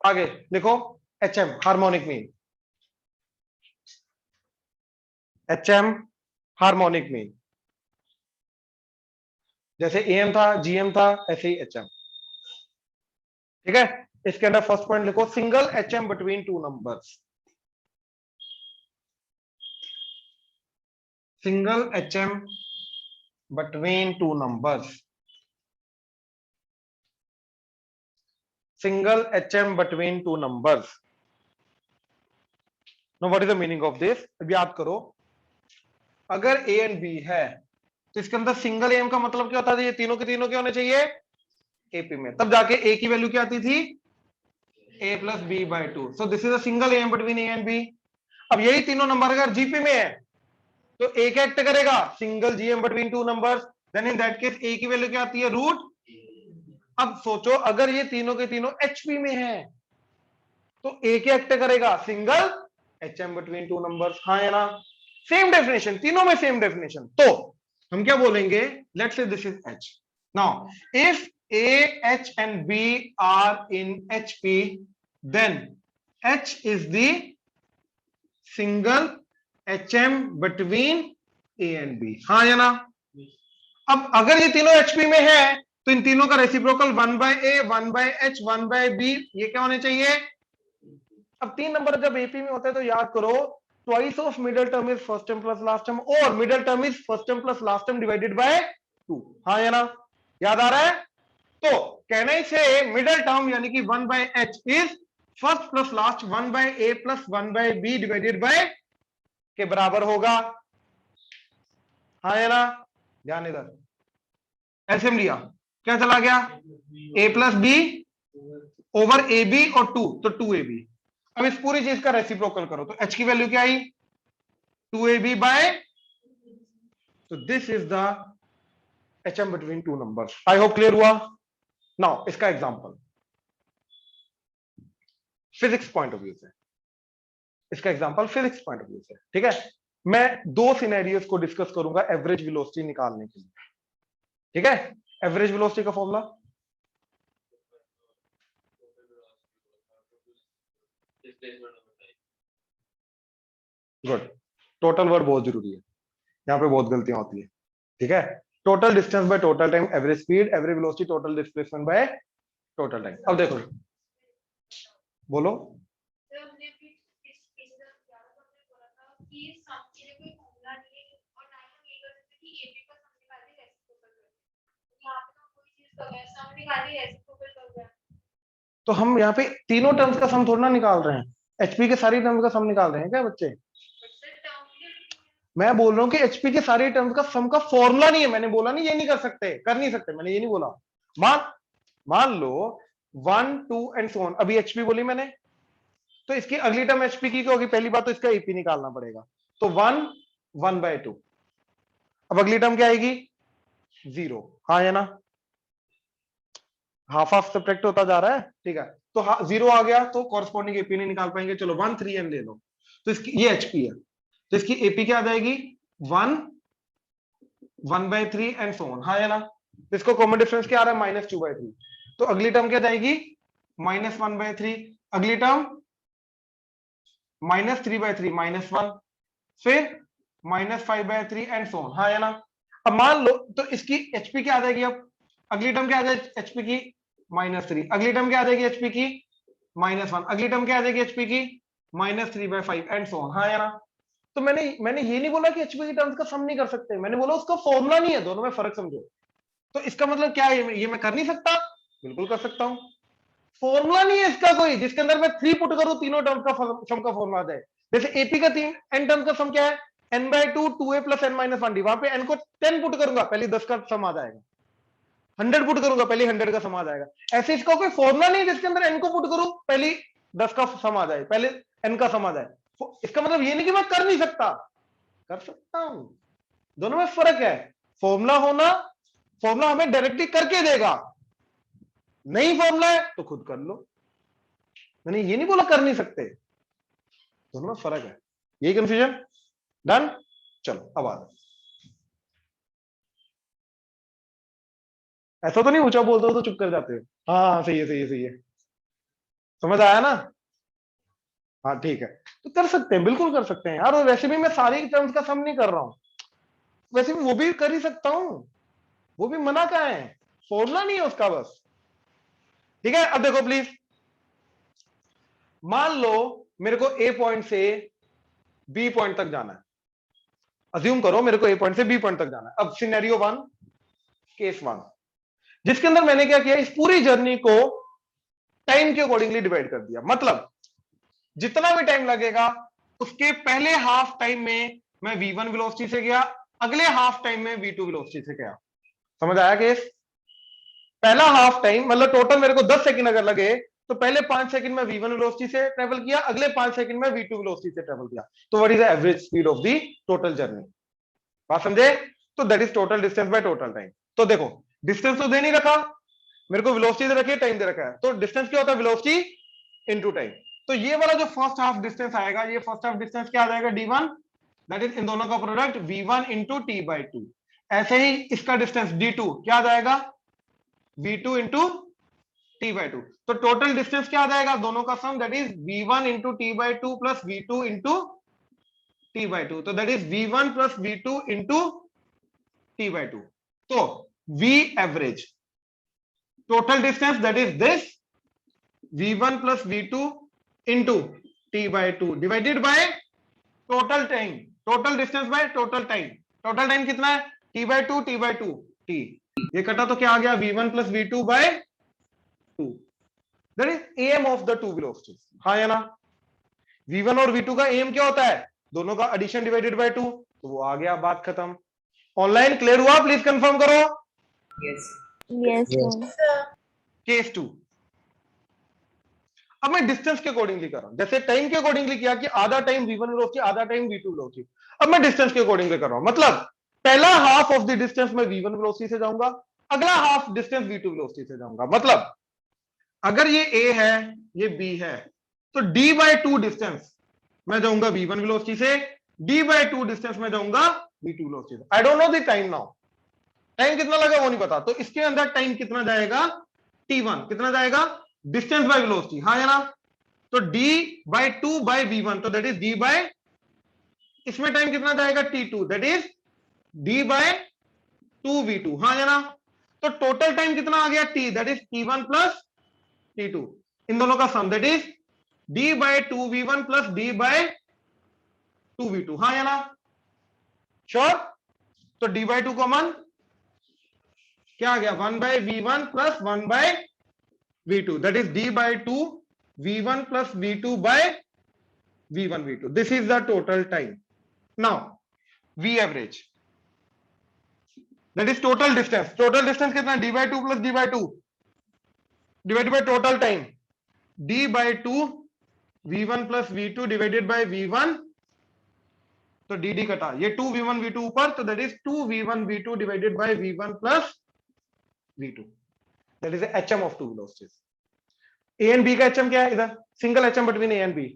आगे लिखो HM harmonic mean, HM harmonic mean, जैसे AM था GM था ऐसे ही HM, ठीक है? इसके अंदर फर्स्ट पॉइंट लिखो single HM between two numbers, single HM between two numbers, single HM between two numbers. Now what is the meaning of this? अब याद करो, अगर A and B है तो इसके अंदर सिंगल AM का मतलब क्या होता है, ये तीनों के तीनों क्या होने चाहिए AP में, तब जाके A की वैल्यू क्या आती थी A plus B by 2, so this is a single AM between A and B। अब यही तीनों नंबर अगर GP में है तो A क्या एक्ट करेगा, single GM between two numbers, then in that case A की वैल्यू क्या आती है रूट। अब सोचो अगर ये तीनों के तीनों HP में हैं तो A क्या एक्ट करेगा, single HM between two numbers, हाँ या ना? सेम डेफिनेशन, तीनों में सेम डेफिनेशन, तो हम क्या बोलेंगे, let's say this is H। Now if A, H and B are in HP, then H is the single HM between A and B. हाँ या ना? अब अगर ये तीनों HP में है तो इन तीनों का रेसिप्रोकल 1/A, 1/H, 1/B ये क्या होने चाहिए? अब 3 नंबर जब AP में होते हैं तो याद करो twice of middle term is first term plus last term और middle term is first term plus last term divided by 2. हाँ या ना? याद आ रहा है? तो कहने से मिडिल टर्म यानी कि 1/H is first plus last 1/A plus 1/B divided by के बराबर होगा. हाँ या ना? ध्यान इधर एलसीएम लिया क्या चला गया? A plus B over AB और 2 तो 2AB. अब इस पूरी चीज का रेसिप्रोकल करो तो H की वैल्यू क्या आई? 2AB बाय, तो this is the HM between two numbers. I hope clear हुआ. नाउ इसका example physics point of view से, इसका example physics point of view से. ठीक है, मैं दो सिनेरियोस को डिस्कस करूंगा एवरेज वेलोसिटी निकालने के लिए. ठीक है, एवरेज वेलोसिटी का फॉर्मूला गुड. टोटल वर्ड बहुत जरूरी है, यहां पे बहुत गलतियां होती है. ठीक है, total distance by total time, average speed, average velocity, total displacement bye total time. अब देखो बोलो. तो हम यहाँ पे तीनों टर्म्स का सम थोड़ा ना निकाल रहे हैं, एचपी के सारी टर्म्स का सम निकाल रहे हैं क्या बच्चे? मैं बोल रहा हूँ कि एचपी के सारे टर्म्स का सम का फॉर्मूला नहीं है. मैंने बोला नहीं ये नहीं कर सकते, कर नहीं सकते, मैंने ये नहीं बोला. मान लो 1, 2 एंड सो ऑन. अभी एचपी बोली मैंने, तो इसकी अगली टर्म एचपी की होगी. पहली बात तो इसका एपी निकालना पड़ेगा. तो 1, 1/2. अब अगली टर्म क्या आएगी? 0. हाँ या ना? हाफ हाफ सब्ट्रैक्ट होता जा रहा है. ठीक है, तो 0 आ गया तो कॉरस्पॉन्डिंग एपी नहीं निकाल पाएंगे. चलो 1, 3 एन ले लो. तो इसकी ये एचपी है, तो इसकी एपी क्या आ जाएगी? 1, 1/3 एंड सो ऑन. हाँ या ना? तो इसको कॉमन डिफरेंस क्या आ रहा है? -2/3. तो अगली टर्म क्या जाएगी? -1/3. अगली टर्म -3/3 -1, फिर -5/3 एंड सो ऑन. हाँ या ना? अब मान लो तो इसकी एचपी क्या आ जाएगी? अब अगली टर्म क्या आ जाएगी एचपी की? -3. अगली टर्म क्या आ जाएगी एचपी की? -1. अगली टर्म क्या आ जाएगी एचपी की? -3/5 एंड सो ऑन. हाँ या ना? तो मैंने ये नहीं बोला कि एचपी की टर्म्स का सम नहीं कर सकते, मैंने बोला उसका फॉर्मूला नहीं है. दोनों में फर्क समझो. तो इसका मतलब क्या है? ये मैं कर नहीं सकता? बिल्कुल कर सकता हूं. फॉर्मूला नहीं है इसका कोई जिसके अंदर मैं 3 पुट करूं तीनों टर्म्स का सम का फॉर्मूला आ जाए. जैसे एपी का 3 एन टर्म्स का सम क्या है? n/2 2a + n-1d. वहां पे n को 10 पुट करूंगा पहले 10 का सम आ जाएगा. 100 पुट करूंगा पहले 100 का सम आ जाएगा. ऐसे इसका कोई फॉर्मूला नहीं जिसके अंदर n को पुट करूं पहले 10 का सम आ जाए, पहले n का सम आ जाए. इसका मतलब ये नहीं कि मैं कर नहीं सकता, कर सकता हूं. दोनों में फर्क है. फॉर्मूला होना, फॉर्मूला हमें डायरेक्टली करके देगा. नहीं फॉर्मूला है तो खुद कर लो. मैंने ये नहीं बोला कर नहीं सकते. दोनों में फर्क है. यही कंफ्यूजन. डन. चलो अब आ जाओ. ऐसा तो नहीं ऊंचा बोलते हो तो चुप कर जाते हो. हाँ सही है सही है सही है. समझ आया ना? हाँ ठीक है. तो कर सकते हैं, बिल्कुल कर सकते हैं यार. और वैसे भी मैं सारी टर्म्स का सम नहीं कर रहा हूं, वैसे भी वो भी कर ही सकता हूं. वो भी मना का है, फॉर्मूला नहीं है उसका बस. ठीक है, अब देखो प्लीज. मान लो मेरे को ए पॉइंट से बी पॉइंट तक जाना है. अज्यूम करो मेरे को ए पॉइंट से बी पॉइंट तक जाना है. अब सिनेरियो 1, केस 1, जिसके अंदर मैंने क्या किया? इस पूरी जर्नी को टाइम के अकॉर्डिंगली डिवाइड कर दिया. मतलब जितना भी टाइम लगेगा उसके पहले हाफ टाइम में मैं v1 वेलोसिटी से गया, अगले हाफ टाइम में v2 वेलोसिटी से गया. समझ आया केस? पहला हाफ टाइम मतलब टोटल मेरे को 10 सेकंड अगर लगे तो पहले 5 सेकंड में v1 वेलोसिटी से ट्रेवल किया, अगले 5 सेकंड में v2 वेलोसिटी से ट्रेवल किया. तो what is the average speed of the total journey? बात समझे? तो that is total distance by total time. तो देखो डिस्टेंस तो दे नहीं रखा मेरे को, वेलोसिटी दे रखी है, टाइम दे रखा है. तो डिस्टेंस क्या होता है? Velocity into time. तो ये वाला जो फर्स्ट हाफ डिस्टेंस आएगा, ये फर्स्ट हाफ डिस्टेंस क्या आ जाएगा? d1. दैट इज इन दोनों का प्रोडक्ट v1 × t/2. ऐसे ही इसका डिस्टेंस d2 क्या आ जाएगा? v2 into t by 2। तो टोटल डिस्टेंस क्या आ जाएगा दोनों का sum, that is v1 into t by 2 plus v2 into t by 2। तो that is v1 plus v2 into t by 2। तो v average total distance that is this v1 plus v2 into t by 2 divided by total time, total distance by total time. Total time कितना है t by 2 t, ये कटा तो क्या आ गया v1 plus v2 by 2। That is M of the two velocities. हाँ या ना, v1 और v2 का एम क्या होता है, दोनों का एडिशन डिवाइडेड बाय 2। तो वो आ गया, बात खत्म। ऑनलाइन क्लियर हुआ, प्लीज कंफर्म करो। Yes. Yes, sir. केस 2। अब मैं डिस्टेंस के अकॉर्डिंगली कर रहा हूं, जैसे टाइम के अकॉर्डिंगली किया कि आधा टाइम v1 वेलोसिटी आधा टाइम v2 वेलोसिटी। अब मैं डिस्टेंस के अकॉर्डिंगली कर रहा हूं, मतलब पहला हाफ ऑफ द डिस्टेंस मैं v1 वेलोसिटी से जाऊंगा, अगला हाफ डिस्टेंस v2 वेलोसिटी से जाऊंगा। मतलब अगर ये a है ये b है, तो d by 2 डिस्टेंस मैं जाऊंगा v1 वेलोसिटी से, d by 2 डिस्टेंस मैं जाऊंगा v2 वेलोसिटी से। I don't know the time now, time कितना लगा वो नहीं पता, तो इसके अंदर टाइम कितना जाएगा t1, कितना जाएगा डिस्टेंस बाय वेलोसिटी। हाँ या ना, तो d by 2 by v1, तो दैट इज d by, इसमें टाइम कितना जाएगा t2, that is d by 2 v2। हाँ या ना, तो टोटल टाइम कितना आ गया t, that is t1 plus t2, इन दोनों का sum that is d by 2 v1 plus d by 2 v2। हाँ या ना, श्योर। तो d by 2 कॉमन क्या आ गया, 1 by v1 plus 1 by v2, that is d by 2 v1 plus v2 by v1 v2। this is the total time। now v average, that is total distance, total distance कितना, d by 2 plus d by 2 divided by total time, d by 2 v1 plus v2 divided by v1, तो dd कटा, ये 2 v1 v2 ऊपर, तो that is 2 v1 v2 divided by v1 plus v2, that is the hm of two velocities। a and b का hm क्या है, इधर single hm between a and b,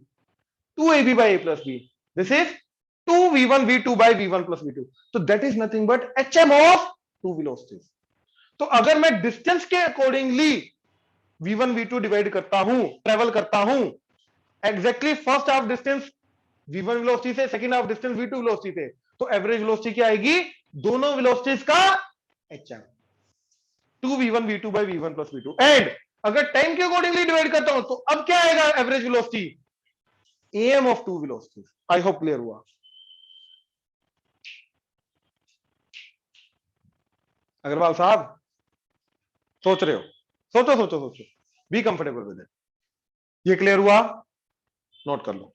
2ab by a plus b, this is 2v1 v2 by v1 plus v2, so that is nothing but hm of two velocities। तो अगर मैं distance के accordingly v1 v2 divide करता हूं, travel करता हूं, exactly first half distance v1 velocity से, second half distance v2 velocity से, तो एवरेज वेलोसिटी क्या आएगी, दोनों वेलोसिटीज का hm, 2v1 v2 by v1 plus v2। And अगर टाइम के अकॉर्डिंगली डिवाइड करता हूं, तो अब क्या आएगा average velocity, am of two velocities. I hope clear हुआ। अग्रवाल साहब सोच रहे हो, सोचो सोचो सोचो, बी कंफर्टेबल विद इट। ये क्लियर हुआ, नोट कर लो।